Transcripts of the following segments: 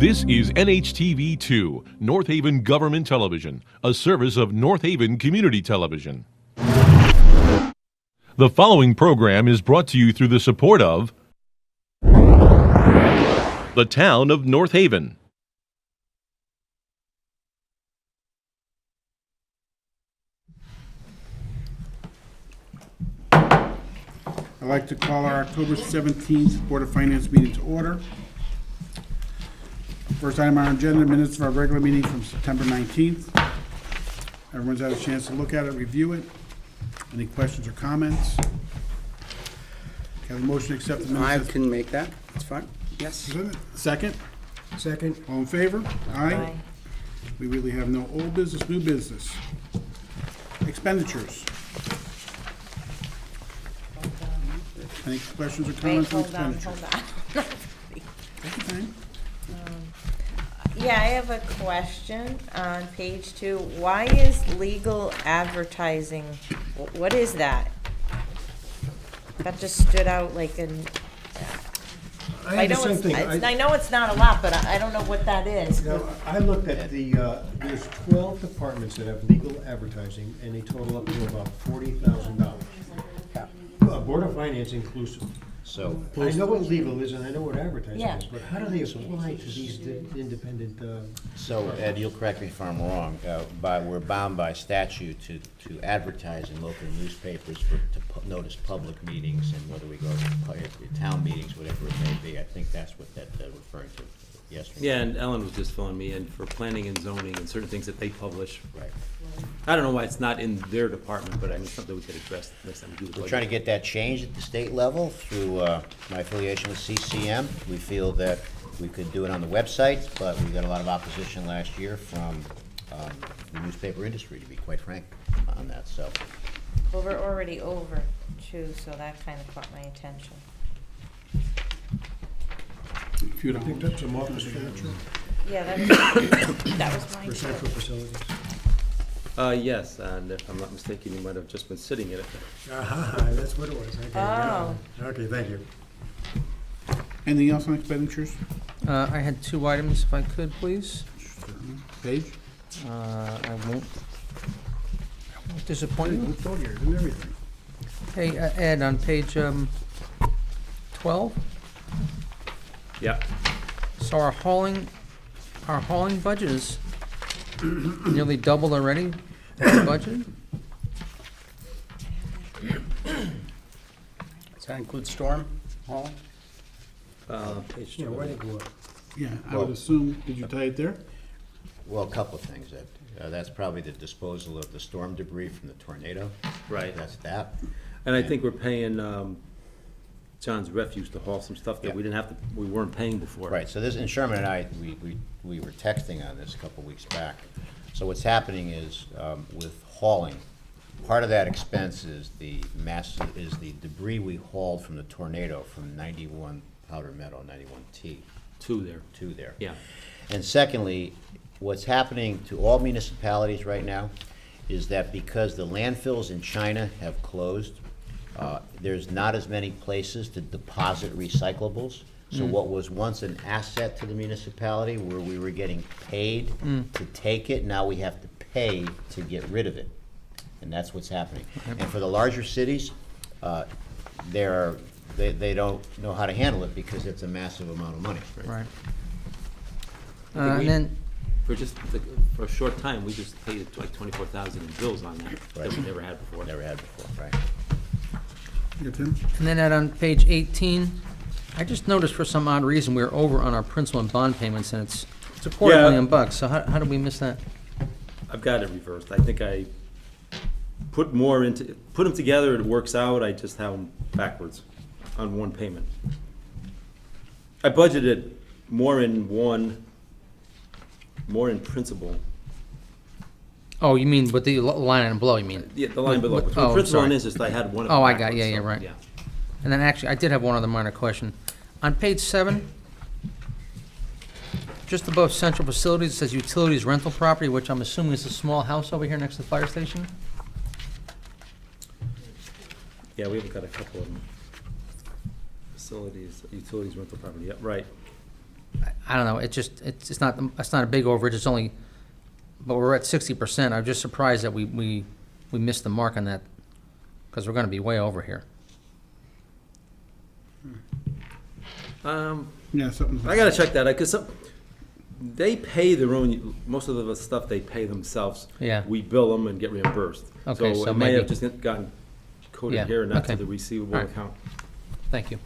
This is NHTV2, North Haven Government Television, a service of North Haven Community Television. The following program is brought to you through the support of the Town of North Haven. I'd like to call our October 17th Board of Finance meeting to order. First item on our agenda, minutes of our regular meeting from September 19th. Everyone's had a chance to look at it, review it. Any questions or comments? Have a motion to accept the I minutes? can make that, that's fine, yes. Second? Second. All in favor? Aye. We really have no old business, new business. Expenditures. Any questions or Wait, comments on hold on, expenditures? hold on. Take your time. Yeah, I have a question on page 2. Why is legal advertising, what is that? That just stood out like an, I know it's not a lot, but I don't know what that is. Now, I looked at there's 12 departments that have legal advertising, and they total up to about $40,000. Board of Finance inclusive. So, I know what legal is and I know what advertising Yeah. is, but how do they apply to these independent, so Ed, you'll correct me if I'm wrong, but we're bound by statute to advertise in local newspapers notice public meetings and whether we go to town meetings, whatever it may be. I think that's what that referring to yesterday. Yeah, and Ellen was just filling me in for planning and zoning and certain things that they publish. Right. I don't know why it's not in their department, but I mean, something we could address next time we do the We're budget. trying to get that changed at the state level through my affiliation with CCM. We feel that we could do it on the website, but we got a lot of opposition last year from the newspaper industry, to be quite frank, on that, so. Well, we're already over 2, so that kind of caught my attention. If you I picked don't, up some office furniture Yeah, that was mine for too. central facilities. Yes, and if I'm not mistaken, you might have just been sitting in it. That's what it was. Okay, yeah. Oh. Okay, thank you. anything else on expenditures? I had 2 items, if I could, please. Page? I won't disappoint you. Let's go here, and everything. Hey, Ed, on page 12, Yeah. so our hauling budget is nearly doubled already, the budget? Does that include storm hall? Page Yeah, 2. why did it go up? Yeah, I would assume, did you tie it there? Well, a couple of things, Ed. That's probably the disposal of the storm debris from the tornado. Right. That's that. And I think we're paying John's Refuse to haul some stuff that Yeah. we didn't have to, we weren't paying before. Right, so this, and Sherman and I, we were texting on this a couple weeks back. So what's happening is, with hauling, part of that expense is the debris we hauled from the tornado from 91 Powder Meadow, 91T 2 there. to there. Yeah. And secondly, what's happening to all municipalities right now is that because the landfills in China have closed, there's not as many places to deposit recyclables. So what was once an asset to the municipality, where we were getting paid to take it, now we have to pay to get rid of it. And that's what's happening. And for the larger cities, they don't know how to handle it because it's a massive amount of money. Right. we- And then, For a short time, we just paid like 24,000 in bills on that that we never had before. Never had before, right? Yeah, Tim? and then Ed, on page 18, I just noticed for some odd reason we're over on our principal and bond payments, and it's a $250,000, so how did we miss that? I've got it reversed. I think I put them together, it works out, I just have them backwards on one payment. I budgeted more in principal. Oh, you mean with the line item below, you mean? Yeah, the line below, between Oh, principal and sorry. interest, I had one of them Oh, I got, backwards, yeah, so, right. And then actually, I did have one other minor question. On page 7, just above central facilities, it says utilities rental property, which I'm assuming is a small house over here next to the fire station? Yeah, we've got a couple of them. Facilities, utilities rental property, yeah, right. I don't know, it's not a big overage, it's only, but we're at 60%. I'm just surprised that we missed the mark on that, because we're gonna be way over here. Yeah, something. I gotta check that, because they pay their own, most of the stuff they pay themselves. Yeah. We bill them and get reimbursed. Okay, so it might maybe- have just gotten coded Yeah, here and not to okay. the receivable All right. account. Thank you.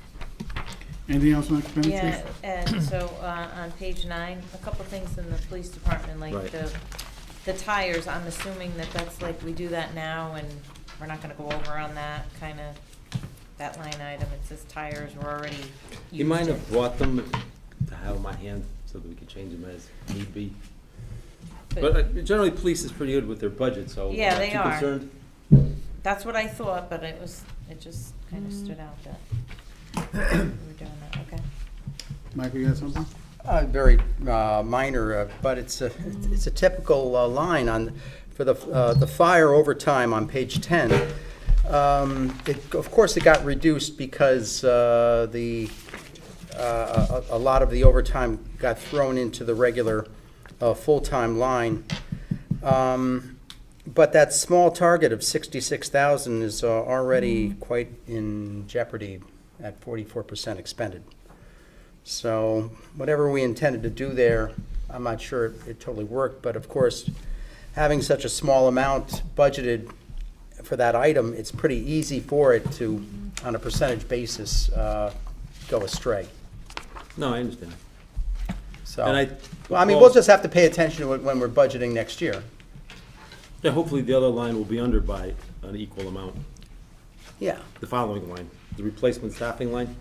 Anything else on expenditures? Yeah, and so, on page 9, a couple things in the police department, like Right. the tires, I'm assuming that that's like, we do that now, and we're not gonna go over on that, kinda, that line item, it says tires were already You used. might have bought them to have in my hand so that we could change them as need be. But generally, police is pretty good with their budget, so. Yeah, not they too are. concerned. That's what I thought, but it just kinda stood out that we were doing that, okay. Michael, you got something? Very minor, but it's a typical line for the fire overtime on page 10. Of course, it got reduced because a lot of the overtime got thrown into the regular full-time line. But that small target of 66,000 is already quite in jeopardy at 44% expended. So whatever we intended to do there, I'm not sure it totally worked, but of course, having such a small amount budgeted for that item, it's pretty easy for it to, on a percentage basis, go astray. No, I understand. So, And well, I mean, we'll just have to pay attention to it when we're budgeting next year. Yeah, hopefully the other line will be under by an equal amount. Yeah. The following line, the replacement staffing line.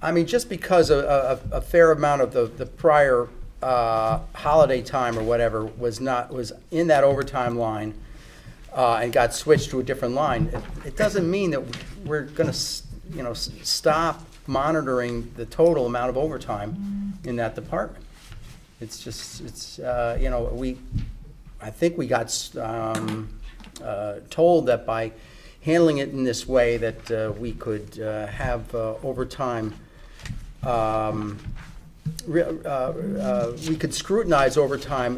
I mean, just because a fair amount of the prior holiday time or whatever was in that overtime line and got switched to a different line, it doesn't mean that we're going to, stop monitoring the total amount of overtime in that department. It's just, I think we got told that by handling it in this way that we could have overtime. We could scrutinize overtime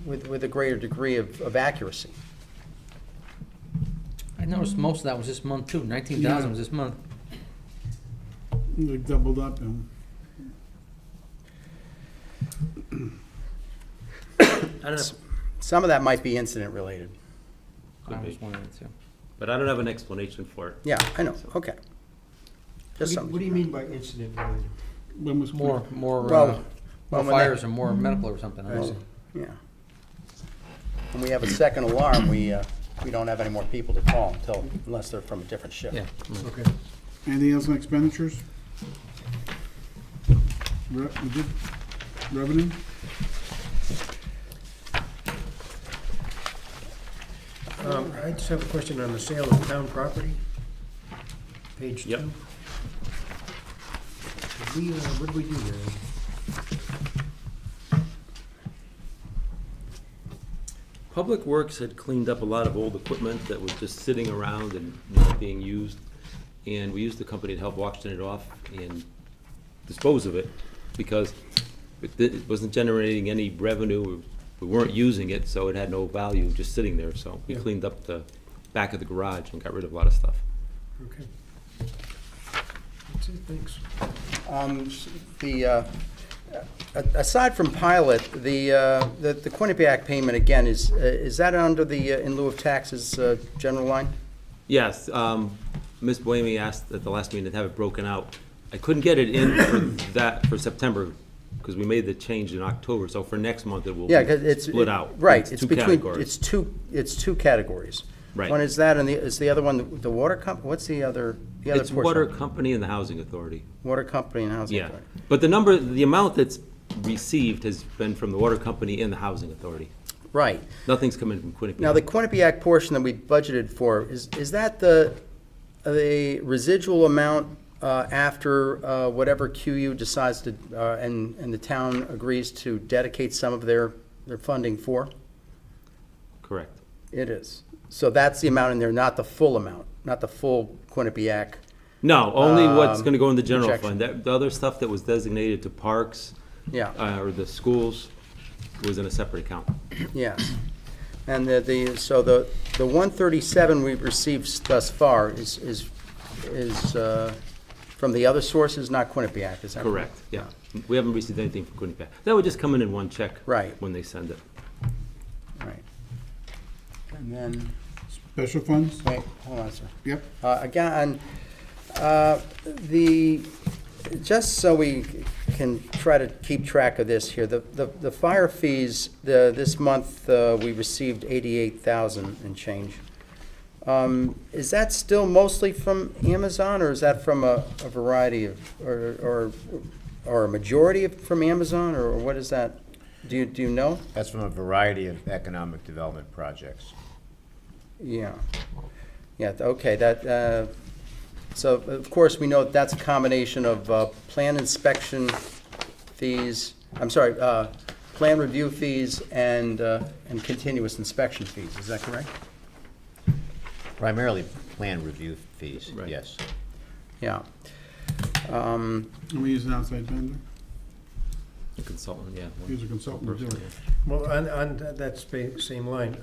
with a greater degree of accuracy. I noticed most of that was this month too, 19,000 was this month. They doubled up, I don't have, Some of that might be incident related. Could I was be. wondering too. but I don't have an explanation for it. Yeah, I know, okay. Just What do you something. mean by incident related? when was? More Well, when fires they- or more medical or something. I see. Yeah. When we have a second alarm, we don't have any more people to call unless they're from a different shift. Yeah. Okay. Anything else on expenditures? We did revenue? I just have a question on the sale of town property. Page 2. Yep. What did we do there? Public Works had cleaned up a lot of old equipment that was just sitting around and not being used. And we used the company to help auction it off and dispose of it because it wasn't generating any revenue. We weren't using it, so it had no value just sitting there. So we Yeah. cleaned up the back of the garage and got rid of a lot of stuff. Okay. That's it, thanks. Aside from pilot, the Quinnipiac payment again, is that under the in lieu of taxes general line? Yes, Ms. Boehme asked at the last meeting to have it broken out. I couldn't get it in for September, because we made the change in October, so for next month it will Yeah, because be it's. split out. Right, it's two between, categories. it's two categories. Right. One is that, and is the other one the water company, what's the other portion? It's Water Company and the Housing Authority. Water company and housing Yeah, authority. but the amount that's received has been from the Water Company and the Housing Authority. Right. Nothing's coming from Quinnipiac. Now, the Quinnipiac portion that we budgeted for, is that the residual amount after whatever QU decides to, and the town agrees to dedicate some of their funding for? Correct. It is. So that's the amount in there, not the full amount, not the full Quinnipiac No, only what's gonna go in the general projection. fund. The other stuff that was designated to parks, Yeah. or the schools, was in a separate account. Yes. And so the 137 we've received thus far is from the other sources, not Quinnipiac, is that Correct, yeah. We haven't received anything from Quinnipiac. That would just come in one check. Right. When they send it. Right. And then, Special funds? wait, hold on, sir. Yep. Again, just so we can try to keep track of this here, the fire fees, this month, we received 88,000 and change. Is that still mostly from Amazon, or is that from a variety of, or a majority from Amazon, or what is that? Do you know? That's from a variety of economic development projects. Yeah. Yeah, okay, so of course, we know that's a combination of plan inspection fees, plan review fees and continuous inspection fees, is that correct? Primarily plan review fees, Right. yes. Yeah. And we use an outside vendor? A consultant, yeah. Use a consultant to do Person, it. yeah. Well, on that same line,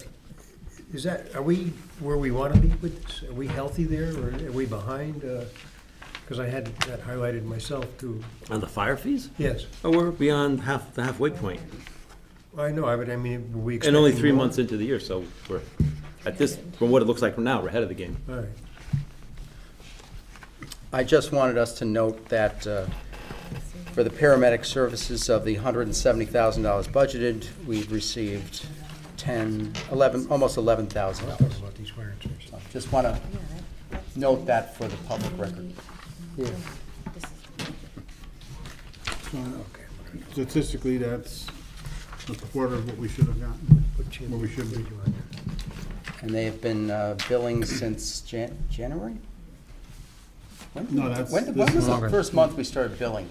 are we where we want to be with this? Are we healthy there, or are we behind? Because I had that highlighted myself too. On the fire fees? Yes, Oh, we're beyond the halfway point. I know, but I mean, were we And only expecting 3 more? months into the year, so we're, at this, from what it looks like from now, we're ahead of the game. All right. I just wanted us to note that for the paramedic services of the $170,000 budgeted, we've received 11, almost $11,000. About these fire inspections. Just want to note that for the public record. So statistically, that's a quarter of what we should have gotten, what we should be. And they have been billing since January? No, that's- When this was is the longer. first month we started billing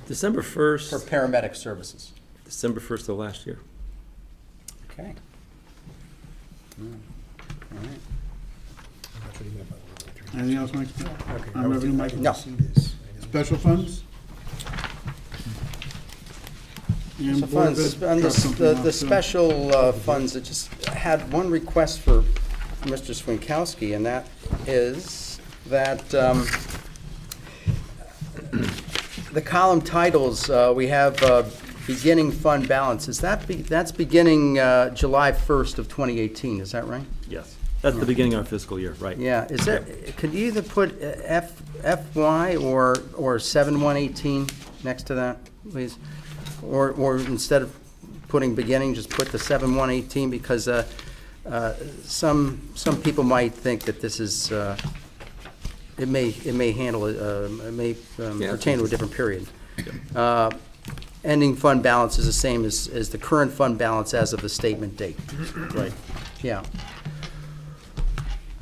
December for 1st, paramedic services? December 1st of last year. Okay. All right. That's what he meant by 1.3. Anything else, Mike? Okay, On revenue, Mike? No. See this. Special funds? And So Board of funds, Ed on dropped something the off, too. special funds, I just had one request for Mr. Swinkowski, and that is that the column titles, we have beginning fund balance. That's beginning July 1st of 2018, is that right? Yes. That's the beginning of our fiscal year, right. Yeah, is there, could you either put FY or 7/118 next to that, please? Or instead of putting beginning, just put the 7/118, because some people might think that this is, it may handle, it may pertain to a different period. Ending fund balance is the same as the current fund balance as of the statement date. Right. Yeah.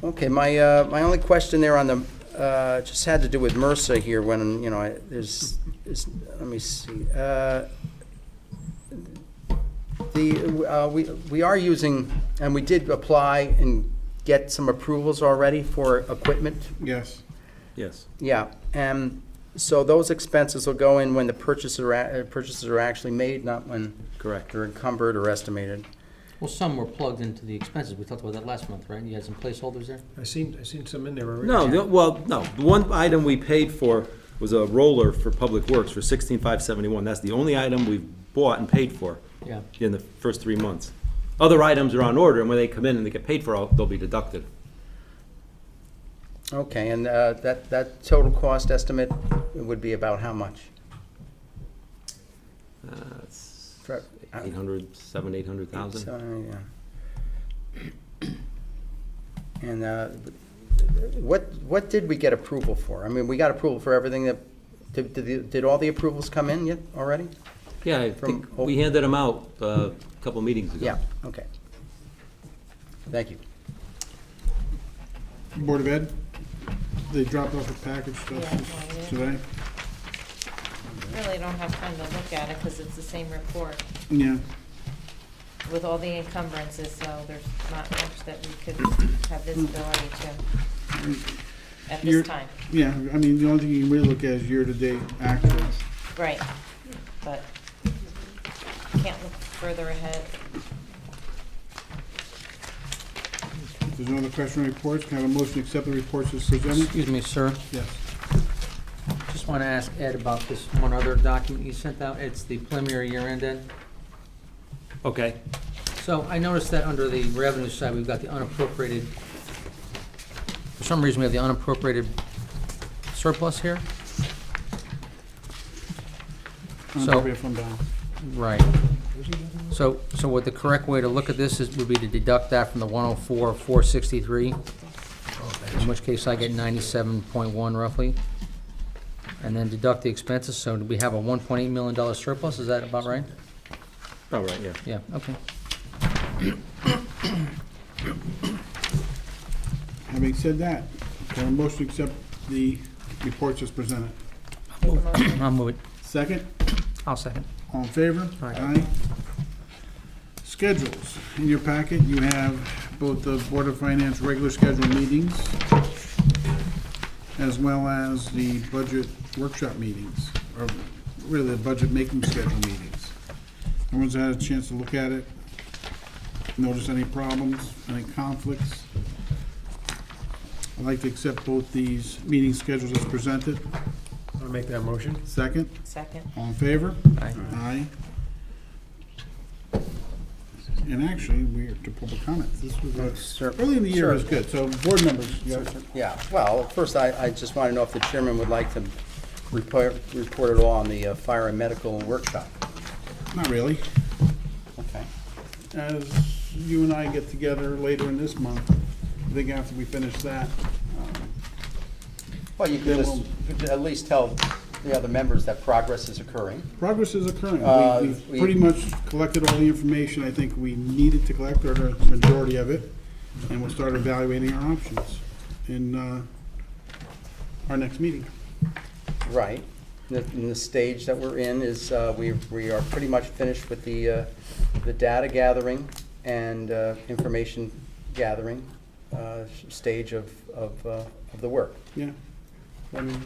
Okay, my only question there on the, just had to do with MRSA here when, you know, let me see. We are using, and we did apply and get some approvals already for equipment. Yes. Yes. Yeah, and so those expenses will go in when the purchases are actually made, not when Correct. they're encumbered or estimated. Well, some were plugged into the expenses. We talked about that last month, right? You had some placeholders there? I seen some in there already. No, no. The one item we paid for was a roller for Public Works for $16,571. That's the only item we've bought and paid for Yeah. in the first 3 months. Other items are on order, and when they come in and they get paid for, they'll be deducted. Okay, and that total cost estimate would be about how much? It's For- 800,000. So, yeah. And what did we get approval for? I mean, we got approval for everything that, did all the approvals come in yet already? Yeah, I From- think we handed them out a couple meetings ago. Yeah, okay. Thank you. Board of Ed, they dropped off a package today? Really don't have time to look at it because it's the same report Yeah. with all the encumbrances, so there's not much that we could have visibility to. at You're- this time. Yeah, I mean, the only thing you can really look at is year-to-date actuals. Right, but can't look further ahead. If there's no other question on reports, can I have a motion to accept the reports as presented? Excuse me, sir. Yes. Just want to ask Ed about this one other document you sent out. It's the preliminary year-end, Ed. Okay. So I noticed that under the revenue side, we've got the unappropriated, for some reason, we have the unappropriated surplus here. Unappropriate fund balance. Right. So what the correct way to look at this is, would be to deduct that from the 104, 463, in which case I get 97.1 roughly, and then deduct the expenses. So do we have a $1.8 million surplus? Is that about right? All right, yeah. Yeah, okay. Having said that, can I have a motion to accept the reports as presented? Make a motion. I'll move it. Second? I'll second. All in favor? Aye. Schedules. In your packet, you have both the Board of Finance regular scheduled meetings as well as the budget workshop meetings, or really the budget making schedule meetings. Everyone's had a chance to look at it, notice any problems, any conflicts? I'd like to accept both these meeting schedules as presented. I'll make that motion. Second? Second. All in favor? Aye. Aye. And actually, we're to public comments. This was, Sir- early in the year sir. was good, so board members, you have- Yeah, well, first, I just want to know if the chairman would like to report at all on the fire and medical workshop. not really. Okay. As you and I get together later in this month, I think after we finish that, Well, you Then could just at least tell the other members that progress is occurring. progress is occurring. We've we- pretty much collected all the information I think we needed to collect, or the majority of it, and we'll start evaluating our options in our next meeting. Right. In the stage that we're in is, we are pretty much finished with the data gathering and information gathering stage of the work. Yeah. I mean,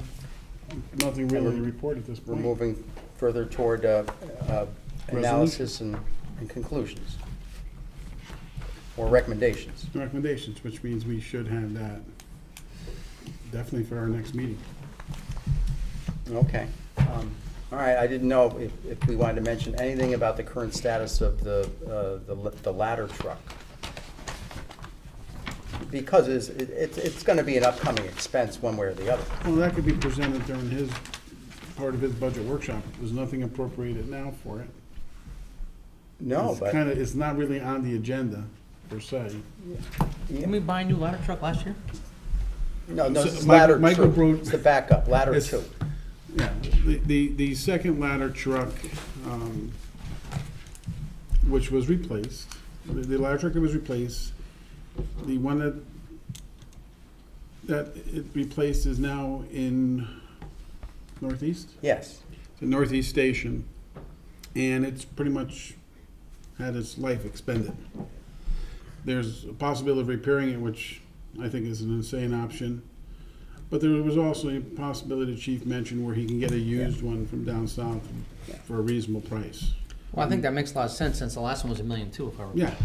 nothing really to report at this We're point. moving further toward analysis and conclusions, or recommendations. Recommendations, which means we should have that definitely for our next meeting. Okay. All right, I didn't know if we wanted to mention anything about the current status of the ladder truck. Because it's gonna be an upcoming expense one way or the other. Well, that could be presented during his, part of his budget workshop. There's nothing appropriated now for it. No, It's but, kinda, it's not really on the agenda, per se. Didn't we buy a new ladder truck last year? no, So, this is Michael- ladder Michael two. Bro- It's the backup, ladder It's- two. Yeah, the second ladder truck, which was replaced, the ladder truck that was replaced, the one that it replaced is now in Northeast? Yes, The Northeast Station, and it's pretty much had its life expended. There's a possibility of repairing it, which I think is an insane option. But there was also a possibility the chief mentioned where he can get a used one from down south for a reasonable price. Well, I think that makes a lot of sense, since the last one was $1.2 million, if I recall. Yeah,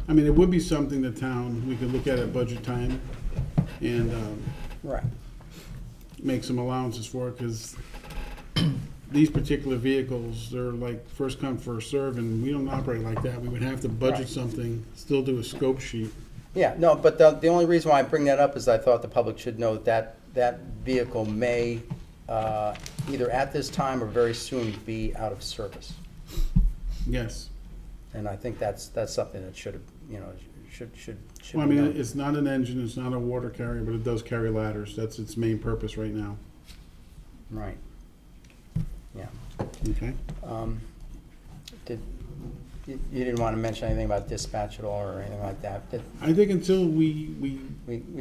I mean, it would be something the town, we could look at budget time and right. make some allowances for it, because these particular vehicles, they're like first come, first serve, and we don't operate like that. We would have to budget Right. something, still do a scope sheet. Yeah, no, but the only reason why I bring that up is I thought the public should know that that vehicle may, either at this time or very soon, be out of service. Yes. And I think that's something that should, should Well, I be mean, known. it's not an engine, it's not a water carrier, but it does carry ladders. That's its main purpose right now. Right. Yeah. Okay? You didn't want to mention anything about dispatch at all or anything like that? I think until we We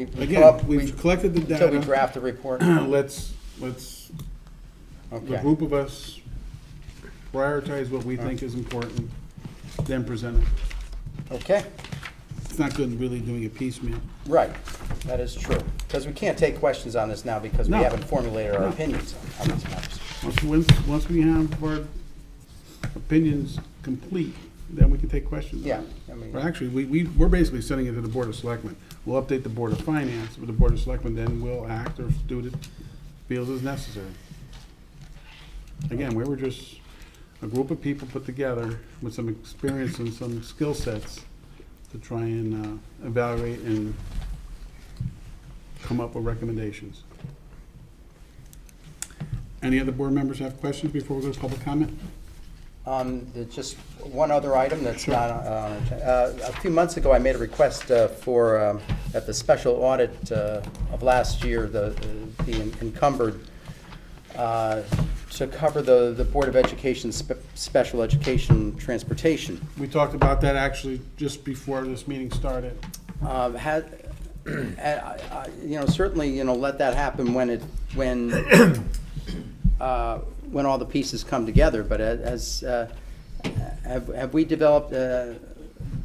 come again, up- we've collected the Until we data. draft a report? Let's, the Okay. group of us prioritize what we think is important, then present it. Okay, It's not good really doing it piecemeal. right, that is true. Because we can't take questions on this now because we No. haven't formulated our No. opinions on these matters. Once we have our opinions complete, then we can take questions. Yeah, I mean, But actually, we're basically sending it to the Board of Selectmen. We'll update the Board of Finance, but the Board of Selectmen then will act or do it, feels as necessary. Again, we were just a group of people put together with some experience and some skill sets to try and evaluate and come up with recommendations. Any other board members have questions before we go to public comment? There's just one other item that's not on, a few months ago, I made a request for, at the special audit of last year, the encumbered, to cover the Board of Education, special education transportation. We talked about that actually just before this meeting started. Certainly, let that happen when all the pieces come together, but have we developed,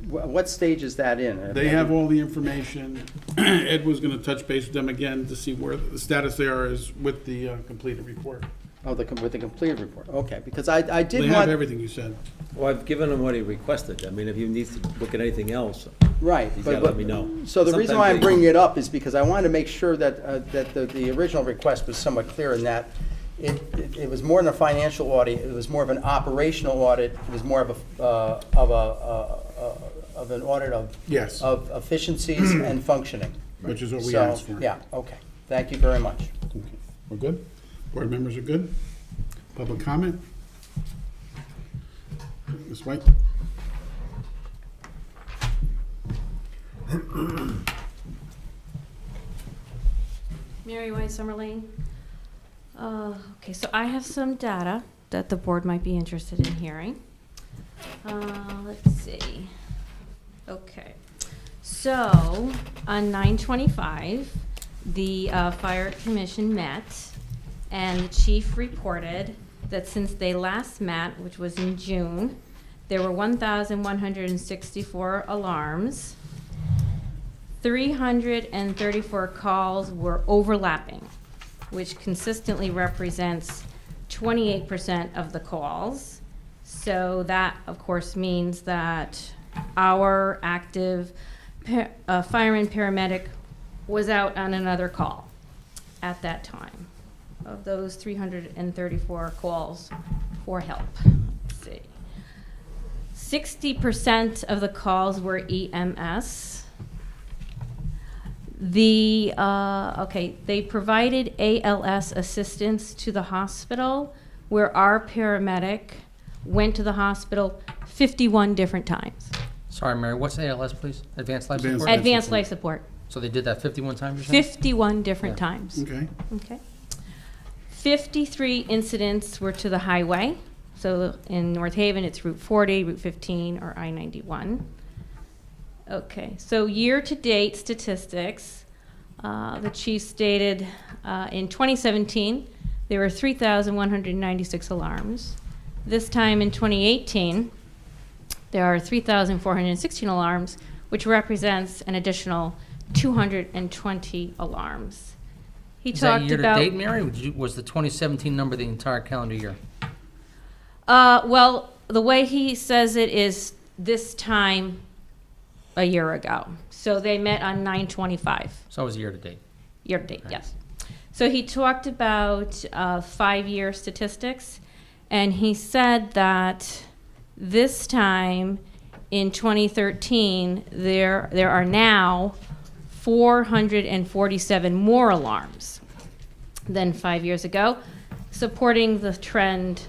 what stage is that in? They have all the information. Ed was gonna touch base with them again to see where the status they are is with the completed report. Oh, with the completed report, okay, because I did They have want, everything you said. Well, I've given him what he requested. I mean, if he needs to look at anything else, right. he's but- gotta let me know. So the reason why I'm Sometimes they- bringing it up is because I wanted to make sure that, that the original request was somewhat clear in that it was more than a financial audit, it was more of an operational audit, it was more of an audit of. Yes. Of efficiencies and functioning. Which is what we So, asked for. yeah, okay, thank you very much. Okay. We're good? Board members are good? Public comment? Ms. White? Mary White, Summer Lane. Okay, so I have some data that the board might be interested in hearing. Let's see. Okay, so on 9/25, the Fire Commission met, and the chief reported that since they last met, which was in June, there were 1,164 alarms. 334 calls were overlapping, which consistently represents 28% of the calls. So that, of course, means that our active fireman paramedic was out on another call at that time of those 334 calls for help. Let's see. 60% of the calls were EMS. They provided ALS assistance to the hospital, where our paramedic went to the hospital 51 different times. Sorry, Mary, what's ALS, please? Advanced life Advanced support? Advanced life support, So they did that 51 times, you're saying? 51 different Yeah. times. Okay. Okay. 53 incidents were to the highway. So in North Haven, it's Route 40, Route 15, or I-91. Okay, so year-to-date statistics, the chief stated in 2017, there were 3,196 alarms. This time in 2018, there are 3,416 alarms, which represents an additional 220 alarms. He Is that talked year to about. date, Mary? Was the 2017 number the entire calendar year? Well, the way he says it is this time a year ago. So they met on 9/25, So it was year to date. year to date, yes. So he talked about 5-year statistics, and he said that this time in 2013, there are now 447 more alarms than 5 years ago, supporting the trend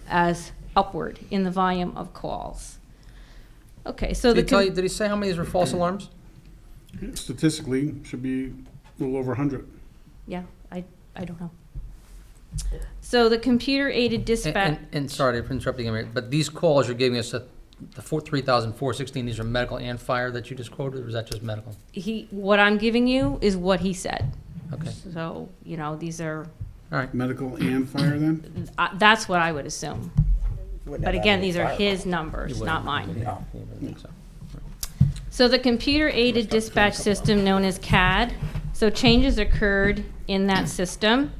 as upward in the volume of calls. Okay, so Did he say how many of these were false alarms? Statistically, should be a little over 100. yeah, I don't know. So the computer-aided dispatch. And sorry for interrupting you, Mary, but these calls you're giving us, the 3,416, these are medical and fire that you just quoted, or is that just medical? What I'm giving you is what he said. Okay, So, these are, all right. Medical and fire then? that's what I would assume. Wouldn't But have again, that these many are fire his calls. numbers, not mine. No. I think so. So the computer-aided dispatch system known as CAD So changes occurred in that system.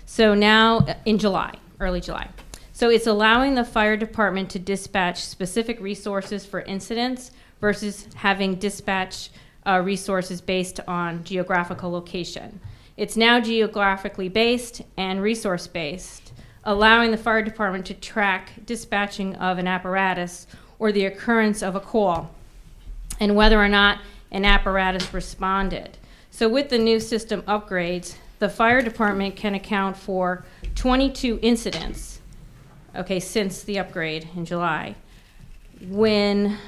So now, in July, early July. So it's allowing the fire department to dispatch specific resources for incidents versus having dispatch resources based on geographical location. It's now geographically based and resource based, allowing the fire department to track dispatching of an apparatus or the occurrence of a call and whether or not an apparatus responded. So with the new system upgrades, the fire department can account for 22 incidents, okay, since the upgrade in July, when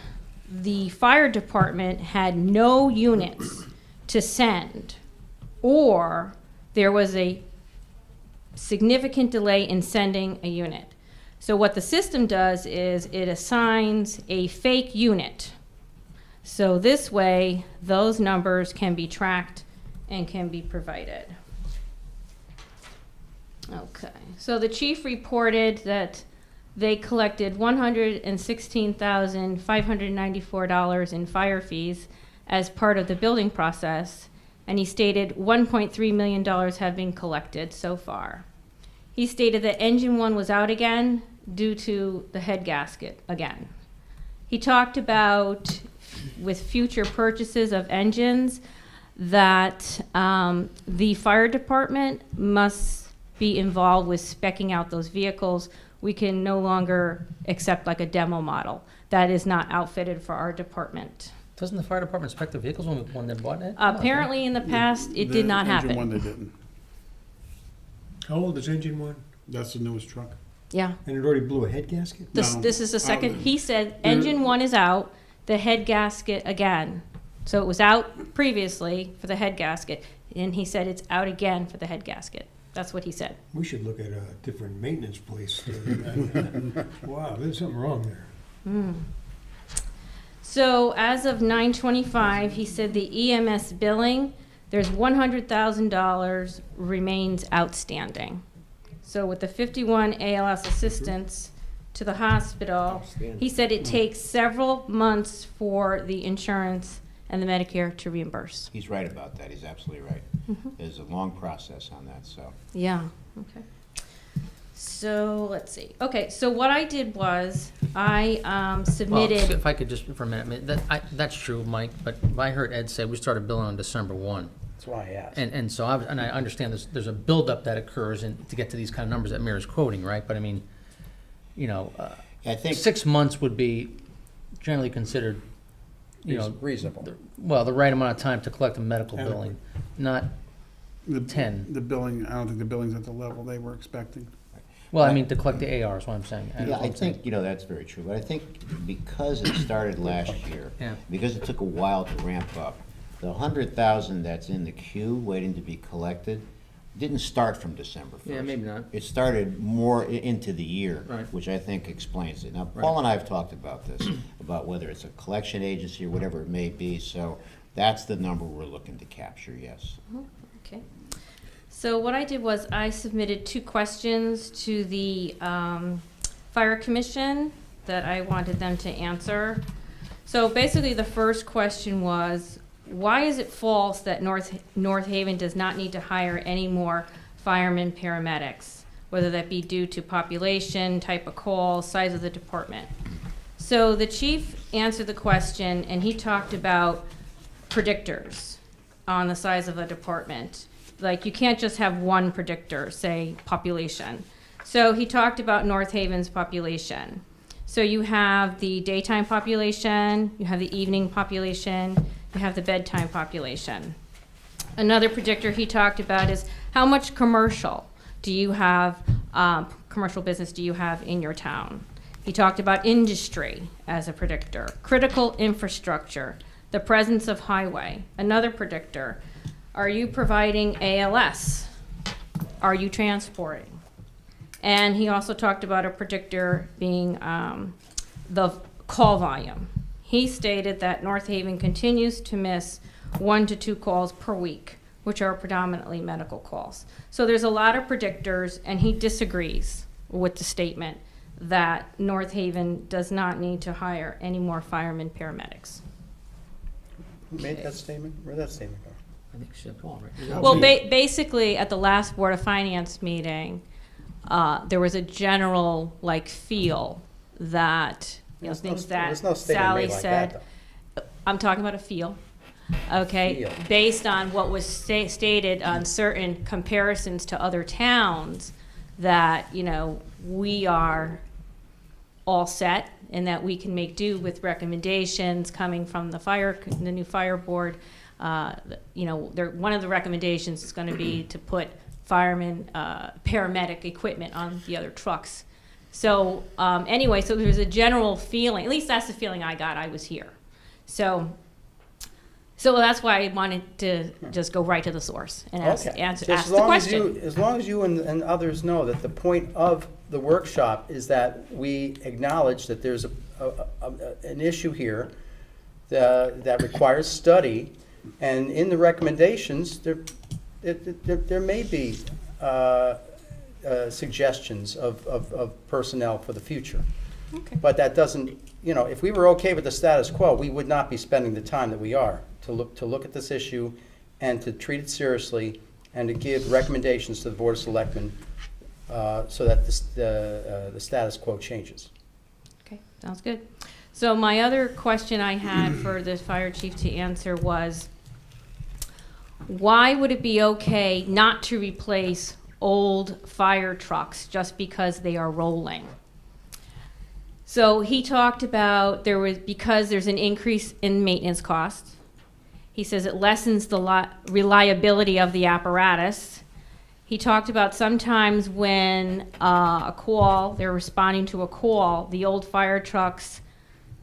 the fire department had no units to send, or there was a significant delay in sending a unit. So what the system does is it assigns a fake unit. So this way, those numbers can be tracked and can be provided. Okay, so the chief reported that they collected $116,594 in fire fees as part of the building process, and he stated $1.3 million have been collected so far. He stated that engine 1 was out again due to the head gasket again. He talked about, with future purchases of engines, that the fire department must be involved with speccing out those vehicles. We can no longer accept like a demo model. That is not outfitted for our department. Doesn't the fire department inspect the vehicles when they're bought it? Apparently, in the past, it did not Engine one, happen. they didn't. How old is engine 1? That's the newest truck. Yeah, And it already blew a head gasket? this No. this is the second. Oh, He said engine 1 is out, the head gasket again. So it was out previously for the head gasket, and he said it's out again for the head gasket. That's what he said. We should look at a different maintenance place. Wow, there's something wrong there. So as of 9/25, he said the EMS billing, there's $100,000 remains outstanding. So with the 51 ALS assistance to the hospital, he said it takes several months for the insurance and the Medicare to reimburse. He's right about that, he's absolutely right. There's a long process on that, so. Yeah, okay. So, let's see. Okay, so what I did was, I Well, submitted, if I could just, for a minute, that's true, Mike, but I heard Ed say we started billing on December 1. That's why I asked. And so, I understand there's a buildup that occurs to get to these kind of numbers that Mayor's quoting, right? But I mean, I think, 6 months would be generally considered, Reasonable. the right amount of time to collect a medical billing, not, The 10. The billing, I don't think the billing's at the level they were expecting. well, I mean, to collect the AR is what I'm saying. yeah, I think, that's very true, but I think because it started last year, Yeah. because it took a while to ramp up, the 100,000 that's in the queue waiting to be collected didn't start from December 1st. Yeah, maybe not. It started more into the year, Right. which I think explains it. Now, Paul and I have talked about this, about whether it's a collection agency or whatever it may be, so that's the number we're looking to capture, yes. okay. So what I did was I submitted 2 questions to the Fire Commission that I wanted them to answer. So basically, the first question was, why is it false that North Haven does not need to hire any more firemen, paramedics, whether that be due to population, type of call, size of the department? So the chief answered the question, and he talked about predictors on the size of a department. Like, you can't just have one predictor, say population. So he talked about North Haven's population. So you have the daytime population, you have the evening population, you have the bedtime population. Another predictor he talked about is how much commercial do you have, commercial business do you have in your town? He talked about industry as a predictor, critical infrastructure, the presence of highway. Another predictor, are you providing ALS? Are you transporting? And he also talked about a predictor being the call volume. He stated that North Haven continues to miss 1 to 2 calls per week, which are predominantly medical calls. So there's a lot of predictors, and he disagrees with the statement that North Haven does not need to hire any more firemen, paramedics. Who made that statement? Where'd that statement go? I think St. Paul, right? Is that Well, right? basically, at the last Board of Finance meeting, there was a general, like, feel that, you know, There's no things st- that there's no statement Sally made like that, said. I'm talking about a feel, okay? Feel. Based on what was stated on certain comparisons to other towns, that, you know, we are all set and that we can make do with recommendations coming from the new fire board. You know, one of the recommendations is gonna be to put firemen, paramedic equipment on the other trucks. So, anyway, so there's a general feeling, at least that's the feeling I got, I was here. So that's why I wanted to just go right to the source and ask Okay. ask Just the question. As long as you and others know that the point of the workshop is that we acknowledge that there's an issue here that requires study, and in the recommendations, there may be suggestions of personnel for the future. Okay. But that doesn't, you know, if we were okay with the status quo, we would not be spending the time that we are to look at this issue and to treat it seriously and to give recommendations to the Board of Selectmen so that the status quo changes. Okay, sounds good. So my other question I had for the fire chief to answer was, why would it be okay not to replace old fire trucks just because they are rolling? So he talked about because there's an increase in maintenance costs. He says it lessens the reliability of the apparatus. He talked about sometimes when they're responding to a call, the old fire trucks,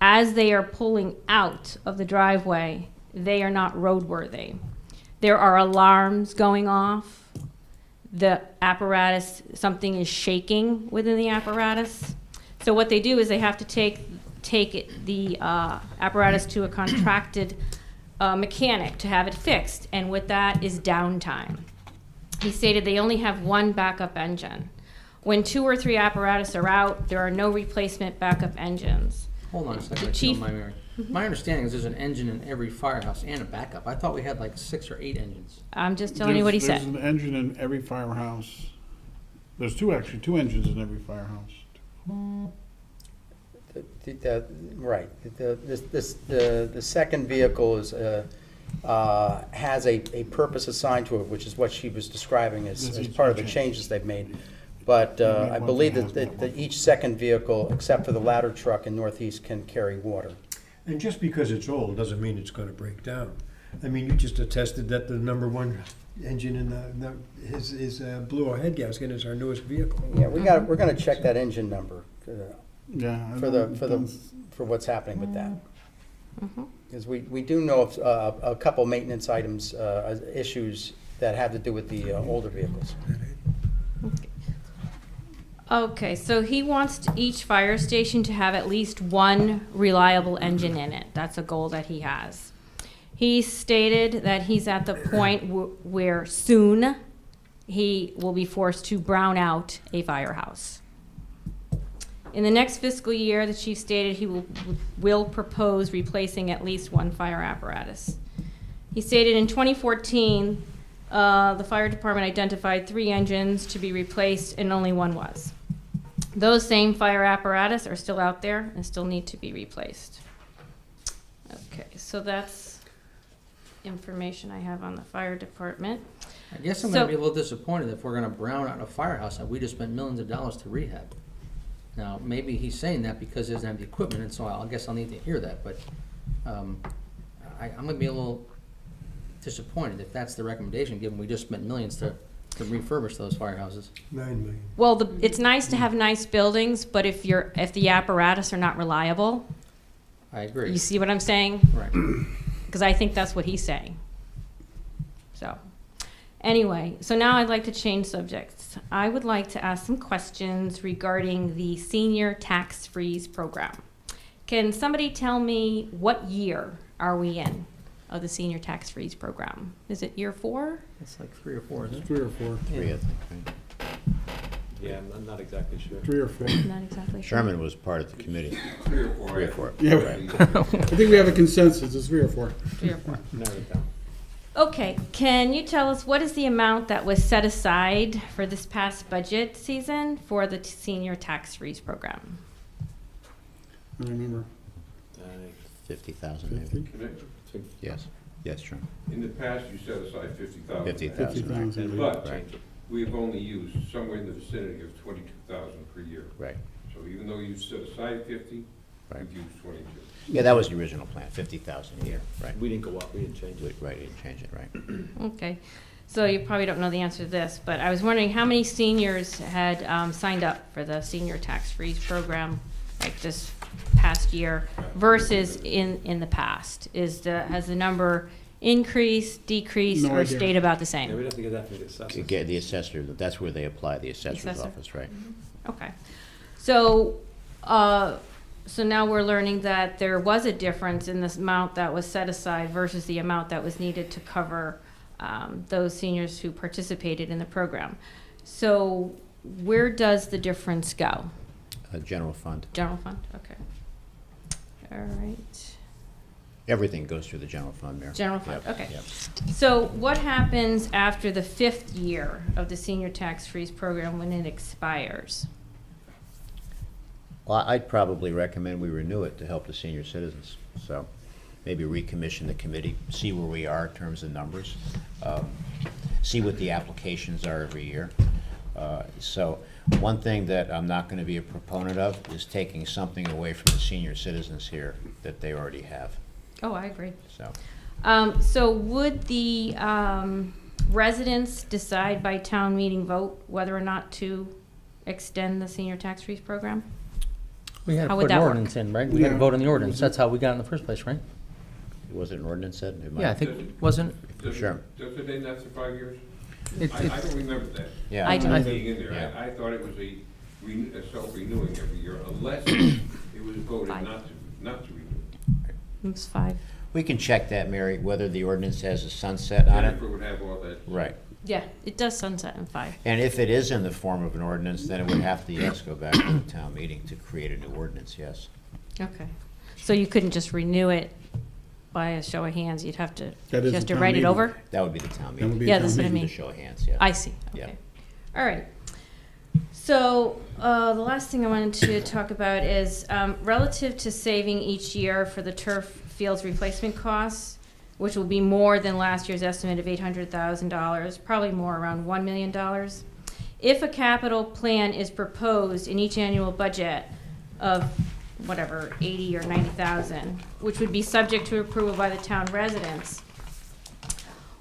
as they are pulling out of the driveway, they are not roadworthy. There are alarms going off. The apparatus, something is shaking within the apparatus. So what they do is they have to take the apparatus to a contracted mechanic to have it fixed, and with that is downtime. He stated they only have one backup engine. When 2 or 3 apparatus are out, there are no replacement backup engines. Hold on a second, Chief- if you don't mind, Mary. My understanding is there's an engine in every firehouse and a backup. I thought we had like 6 or 8 engines. I'm just telling you what he There's said. an engine in every firehouse. There's two engines in every firehouse. Right. The second vehicle has a purpose assigned to it, which is what she was describing as part of the changes they've made. But I believe that each second vehicle, except for the ladder truck in Northeast, can carry water. And just because it's old doesn't mean it's gonna break down. I mean, you just attested that the number one engine in his Blue Oil head gasket is our newest vehicle. Yeah, we're gonna check that engine number Yeah. I for don't- for what's happening with that. Mhm. Because we do know of a couple maintenance items, issues that have to do with the older vehicles. Okay, so he wants each fire station to have at least one reliable engine in it. That's a goal that he has. He stated that he's at the point where soon he will be forced to brown out a firehouse. In the next fiscal year, the chief stated he will propose replacing at least one fire apparatus. He stated in 2014, the fire department identified 3 engines to be replaced and only one was. Those same fire apparatus are still out there and still need to be replaced. Okay, so that's information I have on the fire department. I guess I'm So- gonna be a little disappointed if we're gonna brown out a firehouse and we just spent millions of dollars to rehab. Now, maybe he's saying that because he doesn't have the equipment, and so I guess I'll need to hear that, but I'm gonna be a little disappointed if that's the recommendation, given we just spent millions to refurbish those firehouses. 9 million. Well, it's nice to have nice buildings, but if the apparatus are not reliable, I agree. you see what I'm saying? Right. Because I think that's what he's saying. So, anyway, so now I'd like to change subjects. I would like to ask some questions regarding the senior tax freeze program. Can somebody tell me what year are we in of the senior tax freeze program? Is it year 4? It's like 3 or 4, isn't it? 3 or 4. 3, I think, right? Yeah, I'm not exactly sure. 3 or 4. Not exactly sure. Sherman was part of the committee. 3 or 4. Yeah, I think we have a consensus. It's 3 or 4. 3 or 4. Narrow it down. Okay, can you tell us what is the amount that was set aside for this past budget season for the senior tax freeze program? I don't remember. 50,000 maybe. Yes, yes, true. In the past, you set aside 50,000. 50,000, right. 50,000. But Right. we have only used somewhere in the vicinity of 22,000 per year. Right. So even though you set aside 50, Right. we've used 22. Yeah, that was the original plan, 50,000 a year, right. We didn't go up, we didn't change it. Right, didn't change it, right. Okay, so you probably don't know the answer to this, but I was wondering how many seniors had signed up for the senior tax freeze program, like this past year versus in the past? Has the number increased, decreased, No or idea. stayed about the Yeah, same? we'd have to get that from the assessor. Get the assessor, that's where they apply, the assessor's Assessor? office, right. Okay, so, so now we're learning that there was a difference in this amount that was set aside versus the amount that was needed to cover those seniors who participated in the program. So where does the difference go? General fund. General fund, okay. All right, Everything goes through the general fund, Mayor. general fund, Yep, okay. yep. So what happens after the 5th year of the senior tax freeze program when it expires? Well, I'd probably recommend we renew it to help the senior citizens. So maybe recommission the committee, see where we are in terms of numbers, see what the applications are every year. So one thing that I'm not going to be a proponent of is taking something away from the senior citizens here that they already have. Oh, I agree. So So would the residents decide by town meeting vote whether or not to extend the senior tax freeze program? We had to How put would an that work? ordinance in, right? We had to Yeah. vote on the ordinance. That's how we got in the first place, right? was it an ordinance said? It might- Yeah, I think, wasn't, Does it- Sure. Does it end after 5 years? it, I don't remember that. Yeah. I do. Not being in there. Yeah. I thought it was a self-renewing every year unless it was voted Five. not to renew. It's 5. We can check that, Mary, whether the ordinance has a sunset on it. Jennifer would have all that. Right. Yeah, it does sunset in 5. And if it is in the form of an ordinance, then it would have to, yes, go back to the town meeting to create a new ordinance, yes. Okay. So you couldn't just renew it by a show of hands, you'd have to, That you is have the to town write it meeting. over? That would be the town That would meeting. be a Yeah, town that's what I meeting. mean. The show of hands, yeah. I see, Yeah. okay. All right. So, the last thing I wanted to talk about is, relative to saving each year for the turf fields replacement costs, which will be more than last year's estimate of $800,000, probably more, around $1 million. If a capital plan is proposed in each annual budget of whatever, 80 or 90,000, which would be subject to approval by the town residents,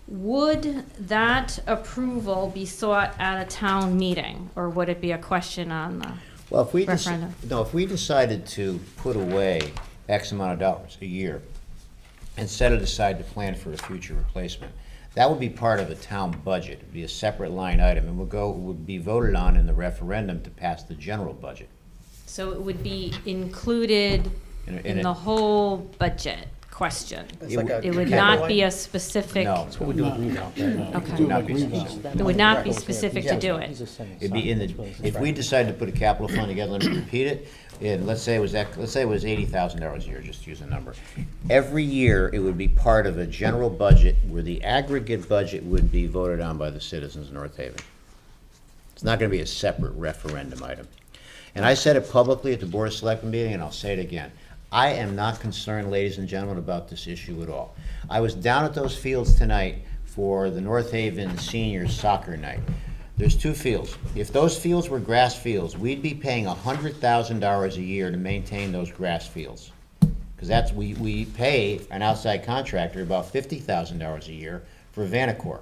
would that approval be sought at a town meeting, or would it be a question on the? Well, if we, Referendum. no, if we decided to put away X amount of dollars a year and set it aside to plan for a future replacement, that would be part of a town budget. It'd be a separate line item and would be voted on in the referendum to pass the general budget. So it would be included in the whole budget question? It's like a It would capital not be line. a specific? No, what we do with Green Belt. Okay. would not be specific. It would not be specific to do it? It'd be in the, if we decided to put a capital fund together, let me repeat it, and let's say it was $80,000 a year, just to use a number. Every year, it would be part of a general budget where the aggregate budget would be voted on by the citizens of North Haven. It's not gonna be a separate referendum item. And I said it publicly at the Board of Selectmen meeting, and I'll say it again. I am not concerned, ladies and gentlemen, about this issue at all. I was down at those fields tonight for the North Haven Seniors Soccer Night. There's two fields. If those fields were grass fields, we'd be paying $100,000 a year to maintain those grass fields. Because that's, we pay an outside contractor about $50,000 a year for Vanacore.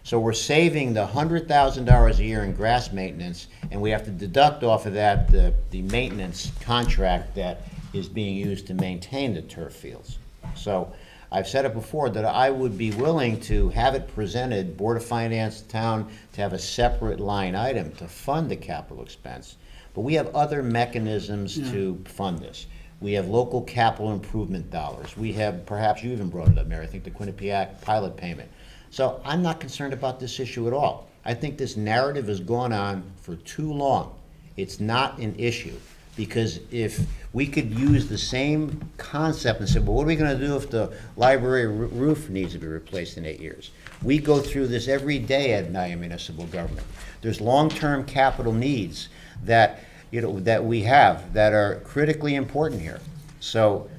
So we're saving the $100,000 a year in grass maintenance, and we have to deduct off of that the maintenance contract that is being used to maintain the turf fields. So I've said it before that I would be willing to have it presented, Board of Finance, town, to have a separate line item to fund the capital expense. But we have other mechanisms to fund this. We have local capital improvement dollars. We have, perhaps you even brought it up, Mary, I think the Quinnipiac pilot payment. So I'm not concerned about this issue at all. I think this narrative has gone on for too long. It's not an issue. Because if we could use the same concept and say, well, what are we gonna do if the library roof needs to be replaced in 8 years? We go through this every day at Nye Municipal Government. There's long-term capital needs that, that we have that are critically important here. So,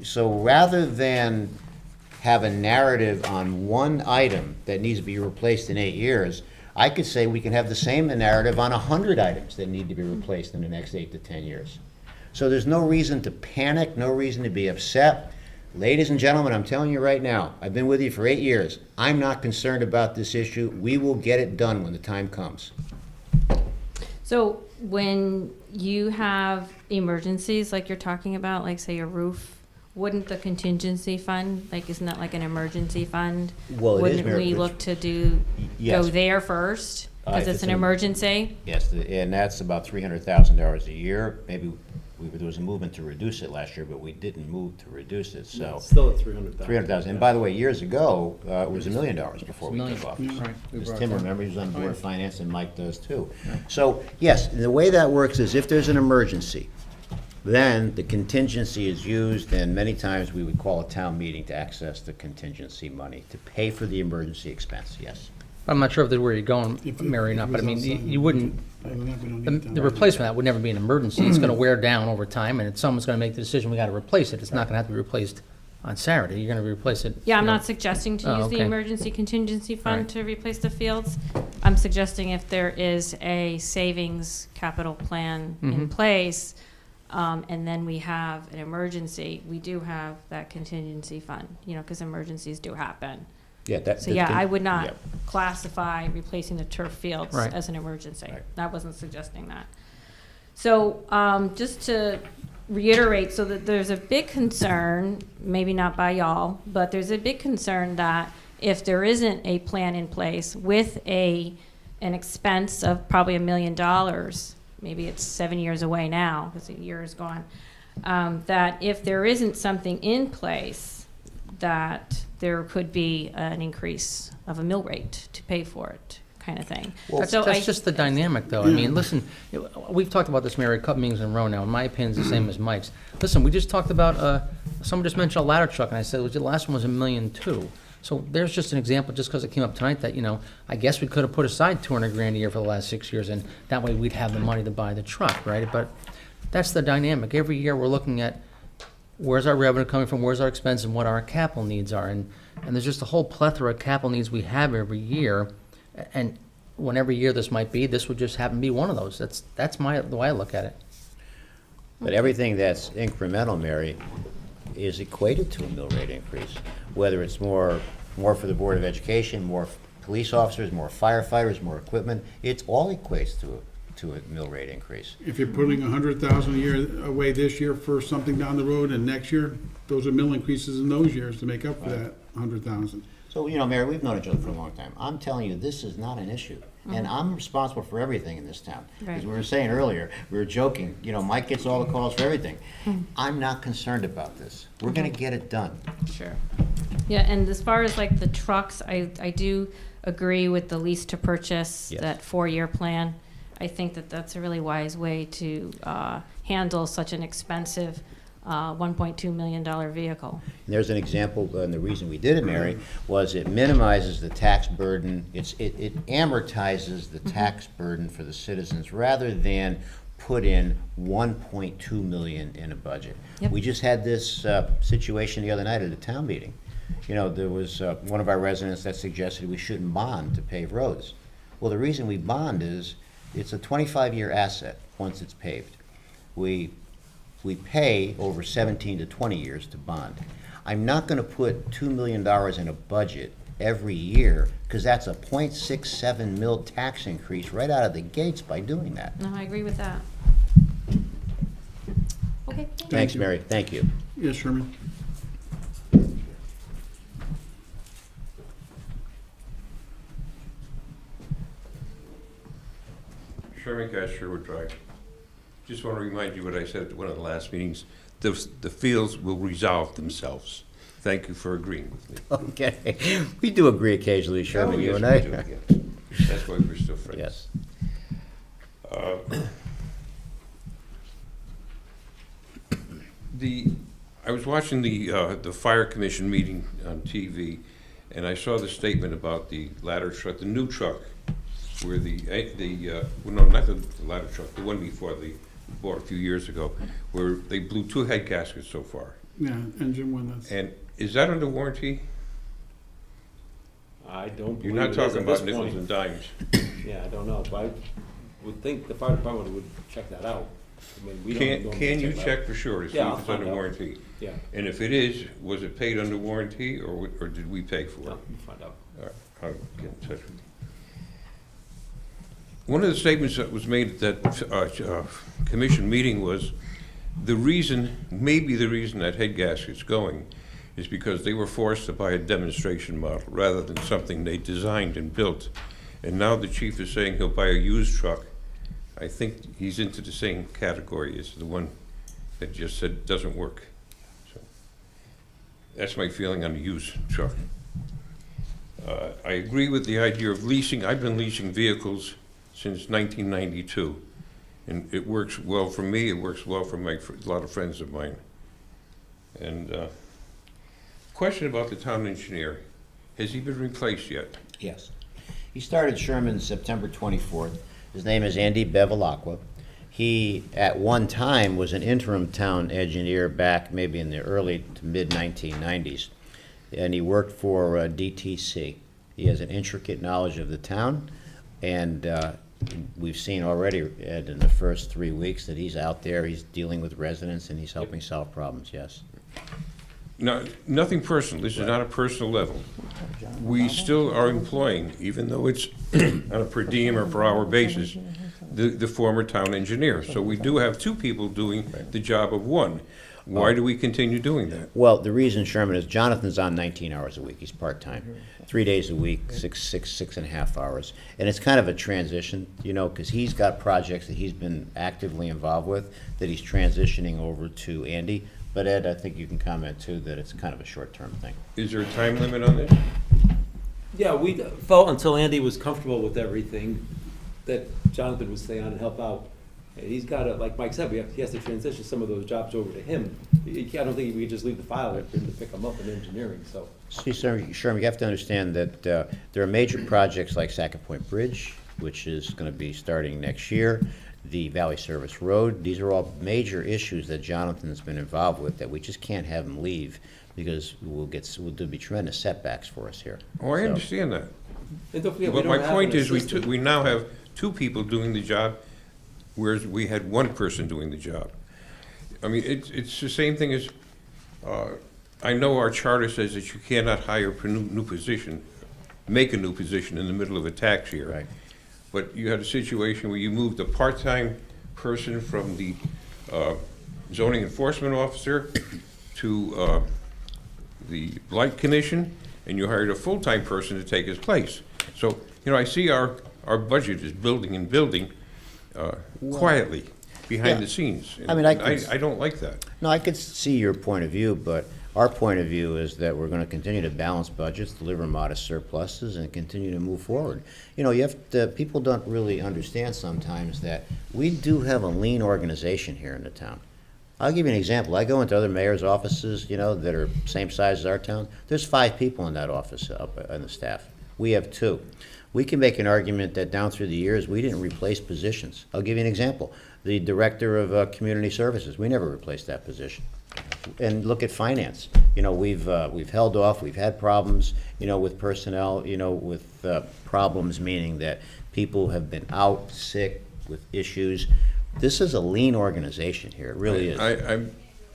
so rather than have a narrative on one item that needs to be replaced in 8 years, I could say we can have the same narrative on 100 items that need to be replaced in the next 8 to 10 years. So there's no reason to panic, no reason to be upset. Ladies and gentlemen, I'm telling you right now, I've been with you for 8 years. I'm not concerned about this issue. We will get it done when the time comes. So when you have emergencies like you're talking about, like say a roof, wouldn't the contingency fund, like isn't that like an emergency fund? Well, it is Wouldn't we emergency. look to go Yes. there first? Because If it's it's an an- emergency? Yes, and that's about $300,000 a year. Maybe there was a movement to reduce it last year, but we didn't move to reduce it, so. It's still at 300,000. 300,000, and by the way, years ago, it was $1 million before we million. took office. Right. We Because brought Tim, that. remember, he was on Board of Finance, and Mike does too. So, yes, the way that works is if there's an emergency, then the contingency is used, and many times we would call a town meeting to access the contingency money to pay for the emergency expense, yes. I'm not sure if that's where you're going, If it- Mary, or if not, it but I was mean, outside, you wouldn't, other than that, we don't the need the replacement of that would never be an emergency. It's gonna wear down over time, and someone's gonna make the decision, we gotta replace it. It's not gonna have to be replaced on Saturday. You're gonna replace it. Yeah, I'm you know, not suggesting to Oh, use the okay. emergency contingency fund Right. to replace the fields. I'm suggesting if there is a savings capital plan in Mhm. place, and then we have an emergency, we do have that contingency fund, because emergencies do happen. Yeah, that. So yeah, I would not yeah. classify replacing the turf fields Right. as an emergency. Right. I wasn't suggesting that. So, just to reiterate, so that there's a big concern, maybe not by y'all, but there's a big concern that if there isn't a plan in place with an expense of probably $1 million, maybe it's 7 years away now, because a year is gone, that if there isn't something in place, that there could be an increase of a mill rate to pay for it, kind of thing. That's So that's just the dynamic, though. I Yeah. mean, listen, we've talked about this, Mary, a couple meetings in a row now, and my opinion's the same as Mike's. Listen, we just talked about, someone just mentioned a ladder truck, and I said, well, the last one was $1.2 million. So there's just an example, just because it came up tonight, that, I guess we could have put aside 200 grand a year for the last 6 years, and that way we'd have the money to buy the truck, right? But that's the dynamic. Every year, we're looking at where's our revenue coming from, where's our expense, and what our capital needs are. And there's just a whole plethora of capital needs we have every year. And whenever year this might be, this would just happen to be one of those. That's the way I look at it. But everything that's incremental, Mary, is equated to a mill rate increase. Whether it's more for the Board of Education, more police officers, more firefighters, more equipment, it all equates to a mill rate increase. If you're putting $100,000 a year away this year for something down the road, and next year, those are mill increases in those years to make up for that $100,000. So, Mary, we've known each other for a long time. I'm telling you, this is not an issue. And I'm responsible for everything in this town. As Right. we were saying earlier, we were joking, Mike gets all the calls for everything. I'm not concerned about this. We're gonna get it done. Sure. Yeah, and as far as like the trucks, I do agree with the lease to purchase, Yes. that 4-year plan. I think that that's a really wise way to handle such an expensive $1.2 million vehicle. And there's an example, and the reason we did it, Mary, was it minimizes the tax burden. It amortizes the tax burden for the citizens rather than put in 1.2 million in a budget. Yep. We just had this situation the other night at a town meeting. There was one of our residents that suggested we shouldn't bond to pave roads. Well, the reason we bond is it's a 25-year asset once it's paved. We pay over 17 to 20 years to bond. I'm not going to put $2 million in a budget every year, because that's a 0.67 mil tax increase right out of the gates by doing that. No, I agree with that. Okay. Thanks, you. Mary. Thank you. Yes, Sherman? Sherman Cash, Sherwood Drive. Just want to remind you what I said at one of the last meetings. The fields will resolve themselves. Thank you for agreeing with me. Okay. We do agree occasionally, Sherman, Oh, you yes, and we I. do, yes. That's why we're still friends. Yes. I was watching the fire commission meeting on TV, and I saw the statement about the ladder truck, the new truck, where well, no, not the ladder truck, the one before they bought a few years ago, where they blew 2 head gaskets so far. Yeah, engine one, that's, And is that under warranty? I don't You're believe not it is talking at about this nickels point. and dimes. Yeah, I don't know, but I would think the fire department would check that out. I mean, we don't normally Can you that out. check for sure to see Yeah, if I'll it's under find out. warranty? Yeah, And if it is, was it paid under warranty, or did we pay for it? no, we'll find out. All right, I'll get in touch with you. One of the statements that was made at that commission meeting was, maybe the reason that head gasket's going is because they were forced to buy a demonstration model rather than something they designed and built. And now the chief is saying he'll buy a used truck. I think he's into the same category as the one that just said doesn't work. So that's my feeling on the used truck. I agree with the idea of leasing. I've been leasing vehicles since 1992, and it works well for me. It works well for a lot of friends of mine. And question about the town engineer. Has he been replaced yet? Yes. He started Sherman September 24th. His name is Andy Bevilacqua. He, at one time, was an interim town engineer back maybe in the early to mid-1990s, and he worked for DTC. He has an intricate knowledge of the town, and we've seen already, Ed, in the first 3 weeks that he's out there, he's dealing with residents, and he's helping solve problems, yes. No, nothing personal. This is not a personal level. We still are employing, even though it's on a per diem or per hour basis, the former town engineer. So we do have 2 people doing the job of one. Why do we continue doing that? Well, the reason, Sherman, is Jonathan's on 19 hours a week. He's part-time. 3 days a week, six and a half hours. And it's kind of a transition, you know, because he's got projects that he's been actively involved with that he's transitioning over to Andy. But Ed, I think you can comment too that it's kind of a short-term thing. Is there a time limit on this? Yeah, we felt until Andy was comfortable with everything, that Jonathan would stay on and help out. And he's got to, like Mike said, he has to transition some of those jobs over to him. I don't think we could just leave the file there for him to pick them up in engineering, so. See, Sherman, you have to understand that there are major projects like Sackett Point Bridge, which is going to be starting next year, the Valley Service Road. These are all major issues that Jonathan's been involved with that we just can't have him leave because there'll be tremendous setbacks for us here. Oh, I So- understand that. And don't forget, we But don't my have point an is, assistant. we now have 2 people doing the job, whereas we had 1 person doing the job. I mean, it's the same thing as, I know our charter says that you cannot hire a new position, make a new position in the middle of a tax year. Right. But you had a situation where you moved a part-time person from the zoning enforcement officer to the Blight Commission, and you hired a full-time person to take his place. So, you know, I see our budget is building and building quietly behind Yeah. the scenes. I mean, I don't like that. No, I could see your point of view, but our point of view is that we're going to continue to balance budgets, deliver modest surpluses, and continue to move forward. You know, people don't really understand sometimes that we do have a lean organization here in the town. I'll give you an example. I go into other mayors' offices, you know, that are same size as our town. There's 5 people in that office up on the staff. We have 2. We can make an argument that down through the years, we didn't replace positions. I'll give you an example. The Director of Community Services, we never replaced that position. And look at finance. You know, we've held off, we've had problems, you know, with personnel, you know, with problems meaning that people have been out sick with issues. This is a lean organization here, it really is.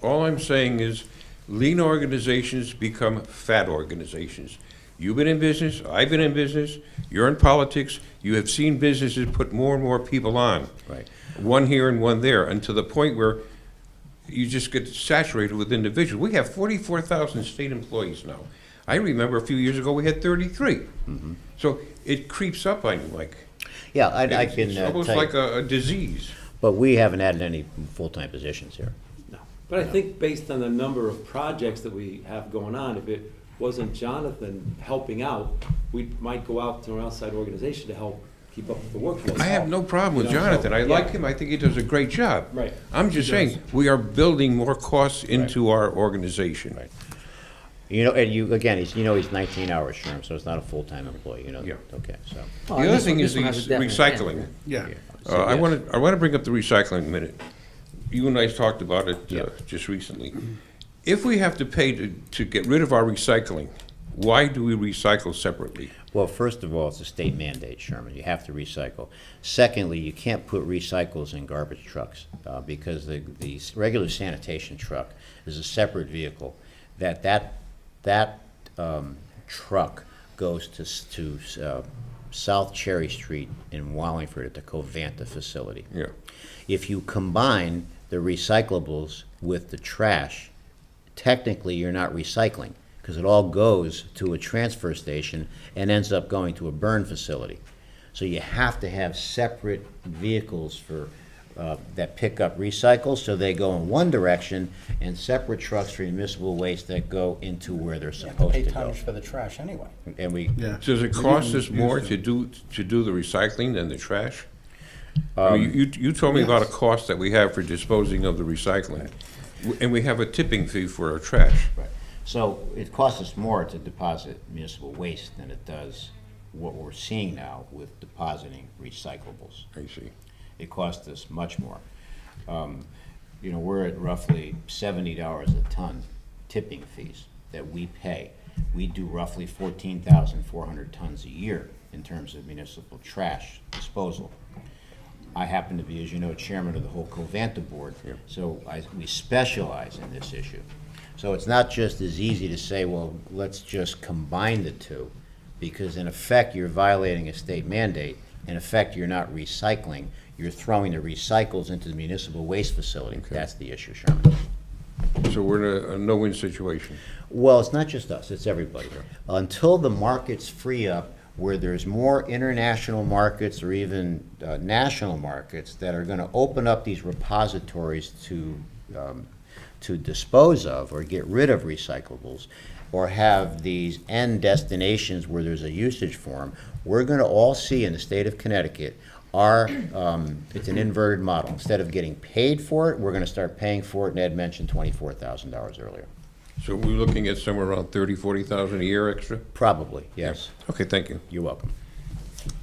All I'm saying is, lean organizations become fat organizations. You've been in business, I've been in business, you're in politics, you have seen businesses put more and more people on. Right. One here and one there, and to the point where you just get saturated with individuals. We have 44,000 state employees now. I remember a few years ago, we had 33. Mm-hmm. So it creeps up on you like, Yeah, I can it's almost tell like you, a disease. but we haven't added any full-time positions here. No. But I think based on the number of projects that we have going on, if it wasn't Jonathan helping out, we might go out to an outside organization to help keep up with the workflow. I have no problem with You know, so, Jonathan. I yeah. like him. I think he does a great job. Right. I'm just saying, we are building more costs into our organization. Right. You know, and you, again, he's 19 hours, Sherm, so it's not a full-time employee, you know? Yeah. Okay, so. Well, The other this one- thing is this one the has a definite recycling. end. Yeah. I want to bring up the recycling a minute. You and I talked about it Yeah. just recently. If we have to pay to get rid of our recycling, why do we recycle separately? Well, first of all, it's a state mandate, Sherman. You have to recycle. Secondly, you can't put recycles in garbage trucks because the regular sanitation truck is a separate vehicle. That truck goes to South Cherry Street in Wallingford at the Covanta facility. Yeah. If you combine the recyclables with the trash, technically you're not recycling because it all goes to a transfer station and ends up going to a burn facility. So you have to have separate vehicles for that pick up recycles, so they go in one direction, and separate trucks for municipal waste that go into where they're You have to supposed pay to go. tonnage for the trash anyway. And we, Yeah. Does it cost us more to do the recycling than the trash? I mean, you told me about a cost that we have for disposing of the recycling, and we have a tipping fee for our trash. so it costs us more to deposit municipal waste than it does what we're seeing now with depositing recyclables. I see. It costs us much more. We're at roughly $70 a ton tipping fees that we pay. We do roughly 14,400 tons a year in terms of municipal trash disposal. I happen to be, as you know, chairman of the whole Covanta board, so we specialize in this issue. So it's not just as easy to say, well, let's just combine the two, because in effect, you're violating a state mandate. In effect, you're not recycling. You're throwing the recycles into the municipal waste facility. That's the issue, Sherman. So we're in a no-win situation. Well, it's not just us, it's everybody. Until the markets free up, where there's more international markets or even national markets that are gonna open up these repositories to dispose of or get rid of recyclables, or have these end destinations where there's a usage for them, we're gonna all see in the state of Connecticut, it's an inverted model. Instead of getting paid for it, we're gonna start paying for it, and Ed mentioned $24,000 earlier. So we're looking at somewhere around 30,000, 40,000 a year extra? Probably, yes. Okay, thank you. You're welcome.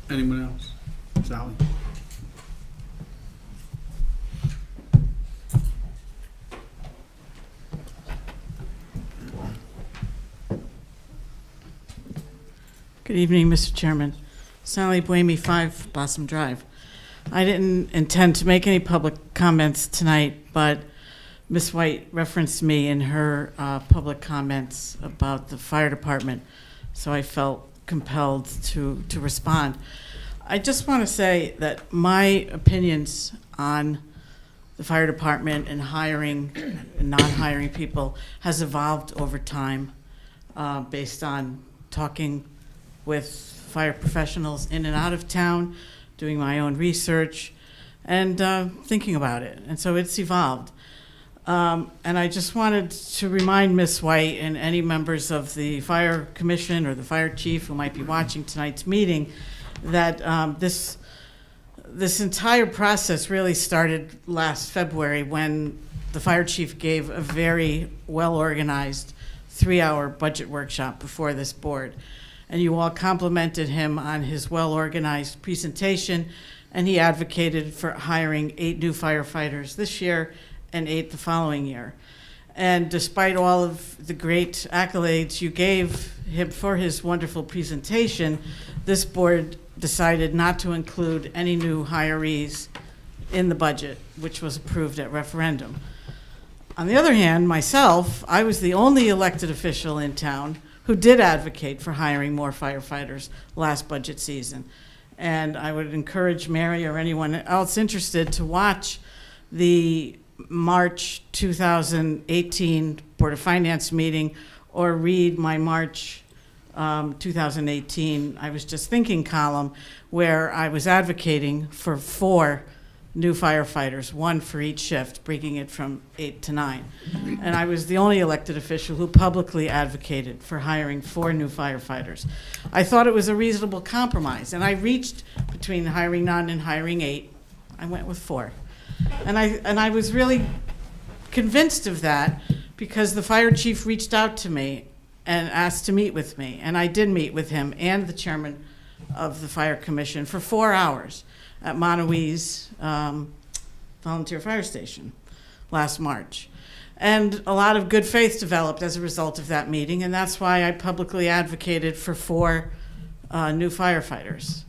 Anyone else? Sally? Good evening, Mr. Chairman. Sally Buemi, 5 Blossom Drive. I didn't intend to make any public comments tonight, but Ms. White referenced me in her public comments about the fire department, so I felt compelled to respond. I just want to say that my opinions on the fire department and hiring and not hiring people has evolved over time based on talking with fire professionals in and out of town, doing my own research, and thinking about it. And so it's evolved. And I just wanted to remind Ms. White and any members of the Fire Commission or the fire chief who might be watching tonight's meeting that this entire process really started last February when the fire chief gave a very well-organized 3-hour budget workshop before this board. And you all complimented him on his well-organized presentation, and he advocated for hiring 8 new firefighters this year and 8 the following year. And despite all of the great accolades you gave him for his wonderful presentation, this board decided not to include any new hirees in the budget, which was approved at referendum. On the other hand, myself, I was the only elected official in town who did advocate for hiring more firefighters last budget season. And I would encourage Mary or anyone else interested to watch the March 2018 Board of Finance meeting or read my March 2018 I Was Just Thinking column, where I was advocating for 4 new firefighters, 1 for each shift, bringing it from 8 to 9. And I was the only elected official who publicly advocated for hiring 4 new firefighters. I thought it was a reasonable compromise, and I reached between hiring 9 and hiring 8. I went with 4. And I was really convinced of that because the fire chief reached out to me and asked to meet with me. And I did meet with him and the chairman of the fire commission for 4 hours at Monowese Volunteer Fire Station last March. And a lot of good faith developed as a result of that meeting, and that's why I publicly advocated for 4 new firefighters.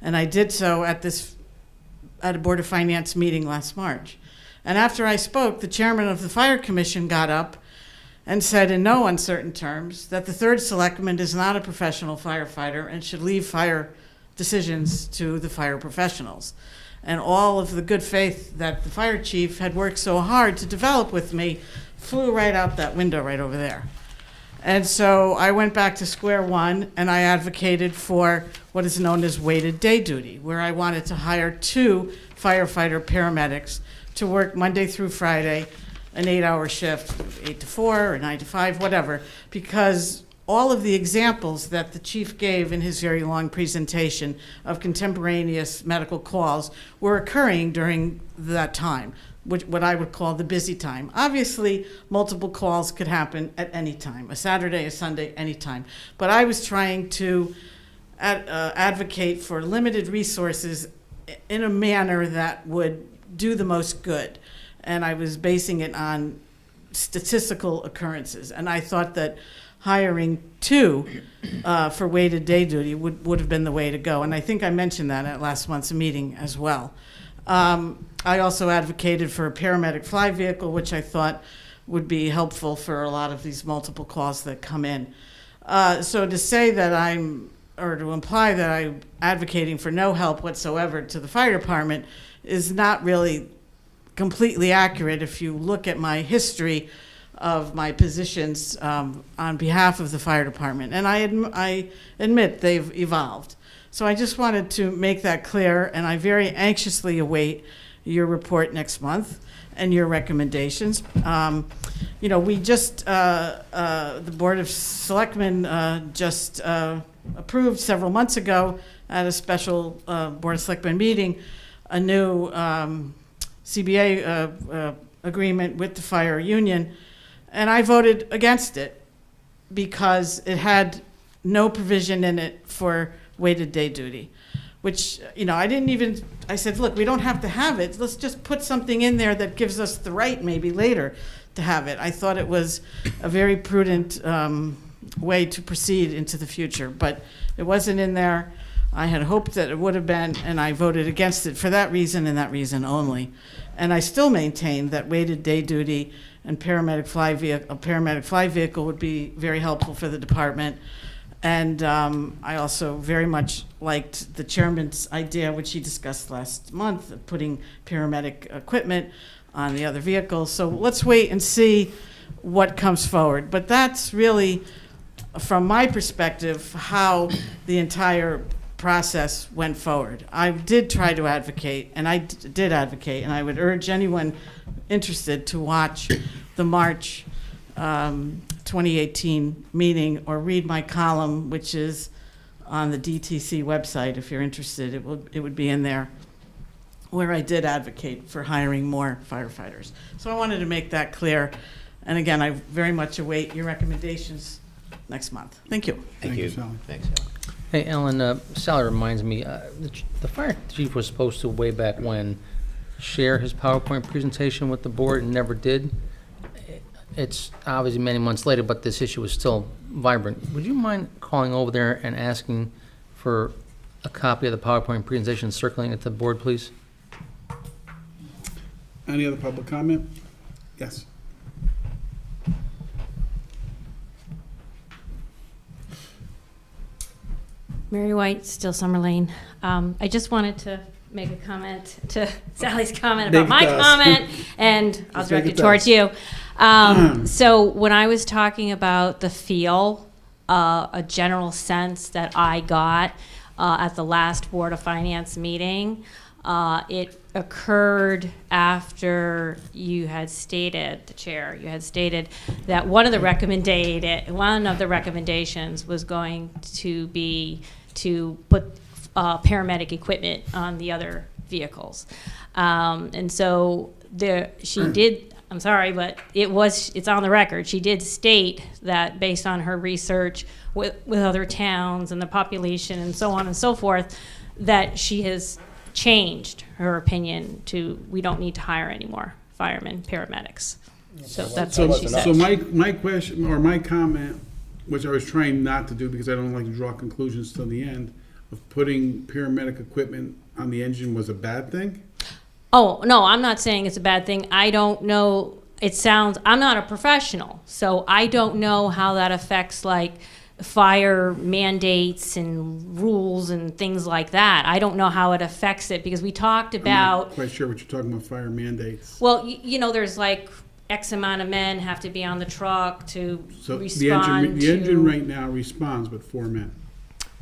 And I did so at a Board of Finance meeting last March. And after I spoke, the chairman of the fire commission got up and said in no uncertain terms that the 3rd selectman is not a professional firefighter and should leave fire decisions to the fire professionals. And all of the good faith that the fire chief had worked so hard to develop with me flew right out that window right over there. And so I went back to square one and I advocated for what is known as weighted day duty, where I wanted to hire 2 firefighter paramedics to work Monday through Friday, an 8-hour shift, 8 to 4 or 9 to 5, whatever, because all of the examples that the chief gave in his very long presentation of contemporaneous medical calls were occurring during that time, what I would call the busy time. Obviously, multiple calls could happen at any time, a Saturday, a Sunday, any time. But I was trying to advocate for limited resources in a manner that would do the most good. And I was basing it on statistical occurrences. And I thought that hiring 2 for weighted day duty would have been the way to go. And I think I mentioned that at last month's meeting as well. I also advocated for a paramedic fly vehicle, which I thought would be helpful for a lot of these multiple calls that come in. So to say that to imply that I'm advocating for no help whatsoever to the fire department is not really completely accurate if you look at my history of my positions on behalf of the fire department. And I admit they've evolved. So I just wanted to make that clear, and I very anxiously await your report next month and your recommendations. We just, the Board of Selectmen just approved several months ago at a special Board of Selectmen meeting a new CBA agreement with the fire union, and I voted against it because it had no provision in it for weighted day duty, which, I said, look, we don't have to have it. Let's just put something in there that gives us the right maybe later to have it. I thought it was a very prudent way to proceed into the future, but it wasn't in there. I had hoped that it would have been, and I voted against it for that reason and that reason only. And I still maintain that weighted day duty and a paramedic fly vehicle would be very helpful for the department. And I also very much liked the chairman's idea, which he discussed last month, of putting paramedic equipment on the other vehicles. So let's wait and see what comes forward. But that's really, from my perspective, how the entire process went forward. I did try to advocate, and I did advocate, and I would urge anyone interested to watch the March 2018 meeting or read my column, which is on the DTC website. If you're interested, it would be in there, where I did advocate for hiring more firefighters. So I wanted to make that clear. And again, I very much await your recommendations next month. Thank you. Thank you. Sally. Thanks, Al. Hey, Ellen, Sally reminds me, the fire chief was supposed to, way back when, share his PowerPoint presentation with the board and never did. It's obviously many months later, but this issue is still vibrant. Would you mind calling over there and asking for a copy of the PowerPoint presentation, circulating it to the board, please? Any other public comment? Yes. Mary White, Still Summer Lane. I just wanted to make a comment to Sally's comment about my comment, and I'll Just direct make it it towards you. So when I was talking about the feel, a general sense that I got at the last Board of Finance meeting, It occurred after you had stated, the chair, you had stated that one of the recommendations was going to be to put paramedic equipment on the other vehicles. And so she did, I'm sorry, but it's on the record. She did state that based on her research with other towns and the population and so on and so forth, that she has changed her opinion to, we don't need to hire any more firemen, paramedics. So that's what she said. So my question, or my comment, which I was trying not to do because I don't like to draw conclusions till the end, of putting paramedic equipment on the engine was a bad thing? Oh, no, I'm not saying it's a bad thing. I don't know, I'm not a professional, so I don't know how that affects like fire mandates and rules and things like that. I don't know how it affects it because we talked I'm about. not quite sure what you're talking about, fire mandates. Well, you know, there's like X amount of men have to be on the truck to So respond the engine right now responds with 4 men.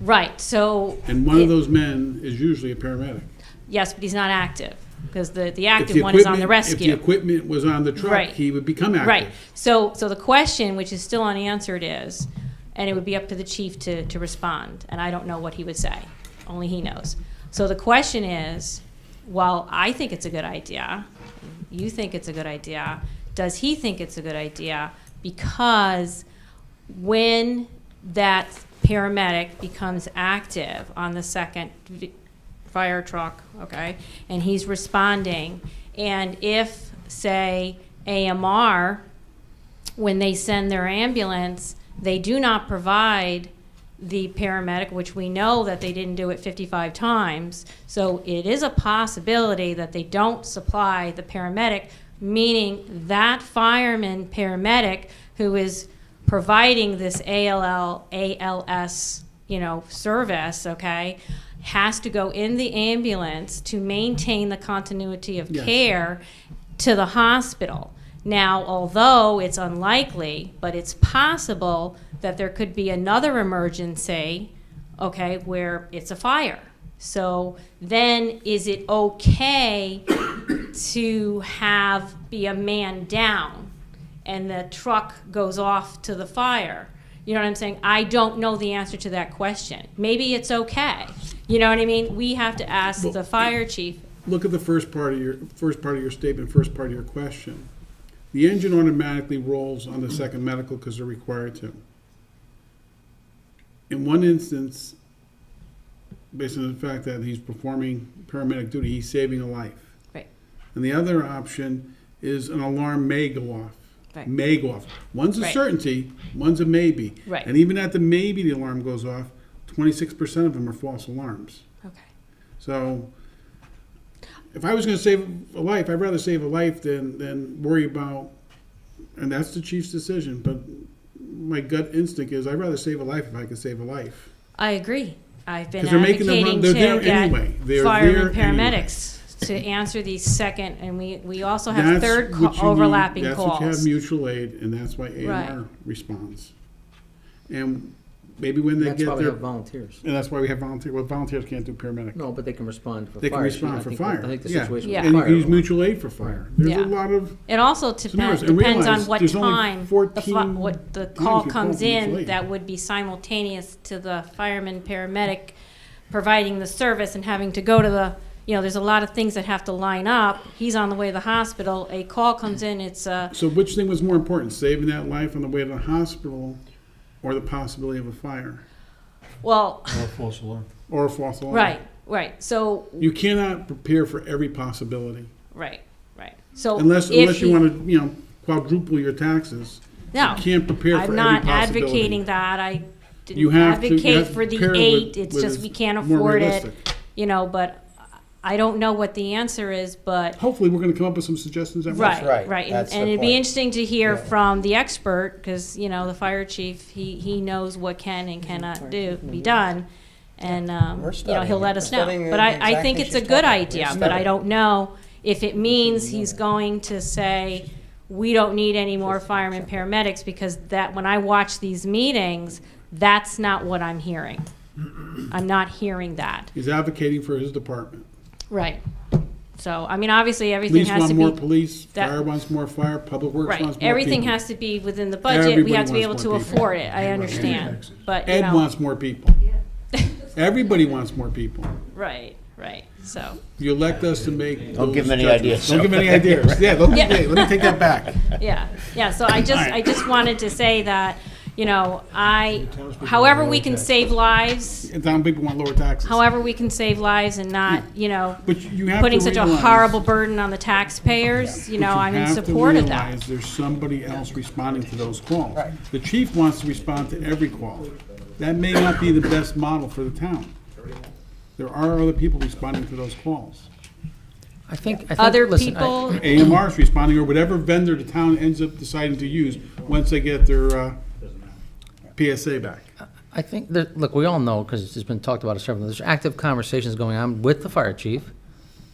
Right, so. And one of those men is usually a paramedic. Yes, but he's not active because the If active the one is on the equipment- rescue. If the equipment was on the truck, Right. he would become active. Right. So the question, which is still unanswered, is, and it would be up to the chief to respond, and I don't know what he would say. Only he knows. So the question is, while I think it's a good idea, you think it's a good idea, does he think it's a good idea? Because when that paramedic becomes active on the second fire truck, okay, and he's responding, and if, say, AMR, when they send their ambulance, they do not provide the paramedic, which we know that they didn't do it 55 times, so it is a possibility that they don't supply the paramedic, meaning that fireman paramedic who is providing this ALS, service, okay, has to go in the ambulance to maintain the continuity of Yes. care to the hospital. Now, although it's unlikely, but it's possible that there could be another emergency, okay, where it's a fire. So then is it okay to be a man down and the truck goes off to the fire? You know what I'm saying? I don't know the answer to that question. Maybe it's okay. You know what I mean? We have to ask Well, the fire chief. Look at the first part of your statement, first part of your question. The engine automatically rolls on the second medical because they're required to. In one instance, based on the fact that he's performing paramedic duty, he's saving a life. Right. And the other option is an alarm may go off. Right. May go off. One's a Right. certainty, one's a maybe. Right. And even at the maybe the alarm goes off, 26% of them are false alarms. Okay. So if I was going to save a life, I'd rather save a life than worry about, and that's the chief's decision, but my gut instinct is I'd rather save a life if I could save a life. I agree. I've been 'Cause they're making them run- advocating they're to there get anyway. They're firemen, there anyway. paramedics to answer these second, and we also have That's third what you need- overlapping That's what you have calls. mutual aid, and that's why Right. AMR responds. And maybe when they That's get why we their, have volunteers. and that's why we have volunteers. Well, volunteers can't do paramedic. No, but they can respond for fire. They can respond I for think- fire. I think the Yeah. situation Yeah. with And you fire. can use mutual aid for fire. There's Yeah. a lot of It also scenarios. depends And on realize what there's only time, 14 what the times call you comes call mutual in aid. that would be simultaneous to the fireman, paramedic providing the service and having to go to there's a lot of things that have to line up. He's on the way to the hospital, a call comes in, it's So which thing was more important, saving that life on the way to the hospital or the possibility of a fire well, Or false alarm. or a false alarm? right, so, You cannot prepare for every possibility right. So unless if you he- want to, quadruple your taxes. No, You can't prepare for I'm every not possibility. advocating that. I You didn't have to- you advocate have to for the pair it 8. with- It's with just is we can't more afford realistic. it, but I don't know what the answer is, but Hopefully, we're going to come up with some suggestions. That right, right. right, That's and the it'd be point. interesting to hear Yeah. from the expert because the fire chief he knows what can and cannot be done, and We're studying he'll it. let We're us know. studying But the I exact think thing it's a she's good talking about. idea, We're but I studying. don't know if it means he's going to say we don't need any more firemen paramedics because that when I watch these meetings, that's not what I'm hearing. I'm not hearing that. He's advocating for his department. Right. So, I mean, obviously, everything Police has want to more be, police, that- fire wants more fire, public works right, wants more everything people. has to be within the budget. We Everybody have to be able wants to more people. afford it, I understand. But, you Ed know, wants more people. Everybody wants more people. right, so, You elect us to make Don't give those them any judgments. ideas. Don't give them any ideas. Yeah, let me, Yeah. hey, let me take that back. yeah, so I just wanted to say that, you know, however we can save lives, And town people want lower taxes. however we can save lives and not, you know, But you have putting to such a realize- horrible burden on the taxpayers, you know, But I'm in have to support of that. realize there's somebody else responding to those calls. Right. The chief wants to respond to every call. That may not be the best model for the town. There are other people responding to those calls. I think, Other listen, people, AMR is responding, or whatever vendor the town ends up deciding to use once they get their PSA back. I think that, look, we all know, because it's been talked about several, there's active conversations going on with the fire chief,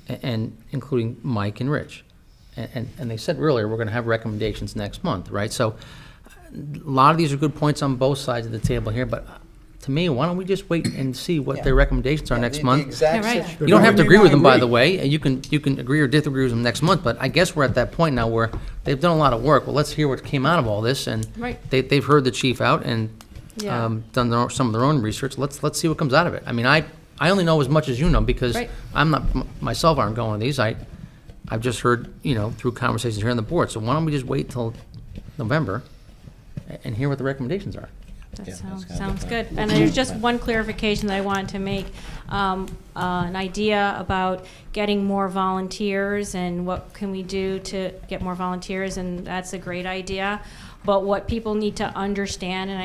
and including Mike and Rich. And they said earlier, we're gonna have recommendations next month, right? So, a lot of these are good points on both sides of the table here, but to me, why don't we just wait and see what their recommendations are next The month? exact Yeah, right. situ- You don't have to They may agree with not them, by agree. the way, and you can agree or disagree with them next month, but I guess we're at that point now where they've done a lot of work. Well, let's hear what came out of all this, and Right. they've heard the chief out and Yeah. done some of their own research. Let's see what comes out of it. I mean, I only know as much as you know, because Right. I'm not, myself aren't going to these. I've just heard, you know, through conversations here on the board, so why don't we just wait till November and hear what the recommendations are? that sounds good. And there's just one clarification that I wanted to make, an idea about getting more volunteers and what can we do to get more volunteers, and that's a great idea. But what people need to understand, and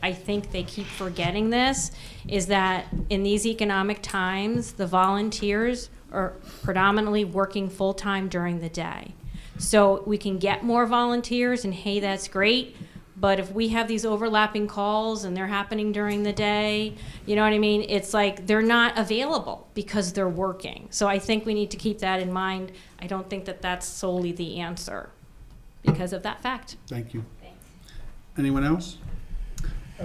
I think they keep forgetting this, is that in these economic times, the volunteers are predominantly working full-time during the day. So we can get more volunteers, and hey, that's great. But if we have these overlapping calls and they're happening during the day, you know what I mean? It's like they're not available because they're working. So I think we need to keep that in mind. I don't think that that's solely the answer because of that fact. Thank you. Anyone else?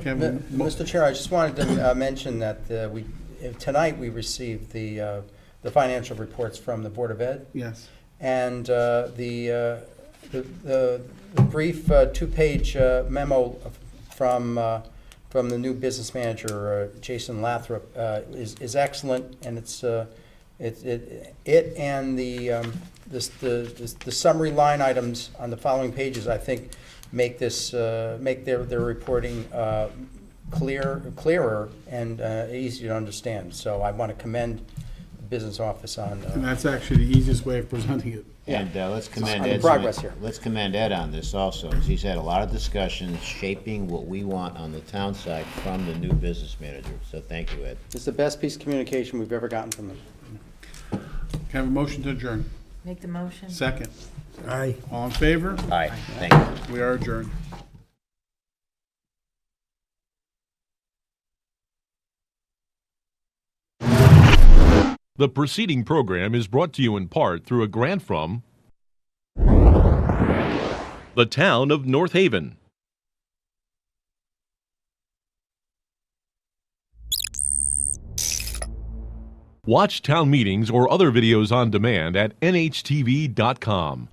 Kevin, Mr. Chair, I just wanted to mention that tonight we received the financial reports from the Board of Ed, Yes. and the brief two-page memo from the new business manager, Jason Lathrop, is excellent, and it and the summary line items on the following pages, I think, make their reporting clearer and easier to understand. So I want to commend the business office on And that's actually the easiest way of presenting it. And let's commend On the Ed. progress here. Let's commend Ed on this also, 'cause he's had a lot of discussions shaping what we want on the town side from the new business manager. So thank you, Ed. It's the best piece of communication we've ever gotten from them. Can I have a motion to adjourn? Make the motion. Second. Aye. All in favor? Aye, thank you. We are adjourned. The preceding program is brought to you in part through a grant from the town of North Haven. Watch town meetings or other videos on demand at nhtv.com.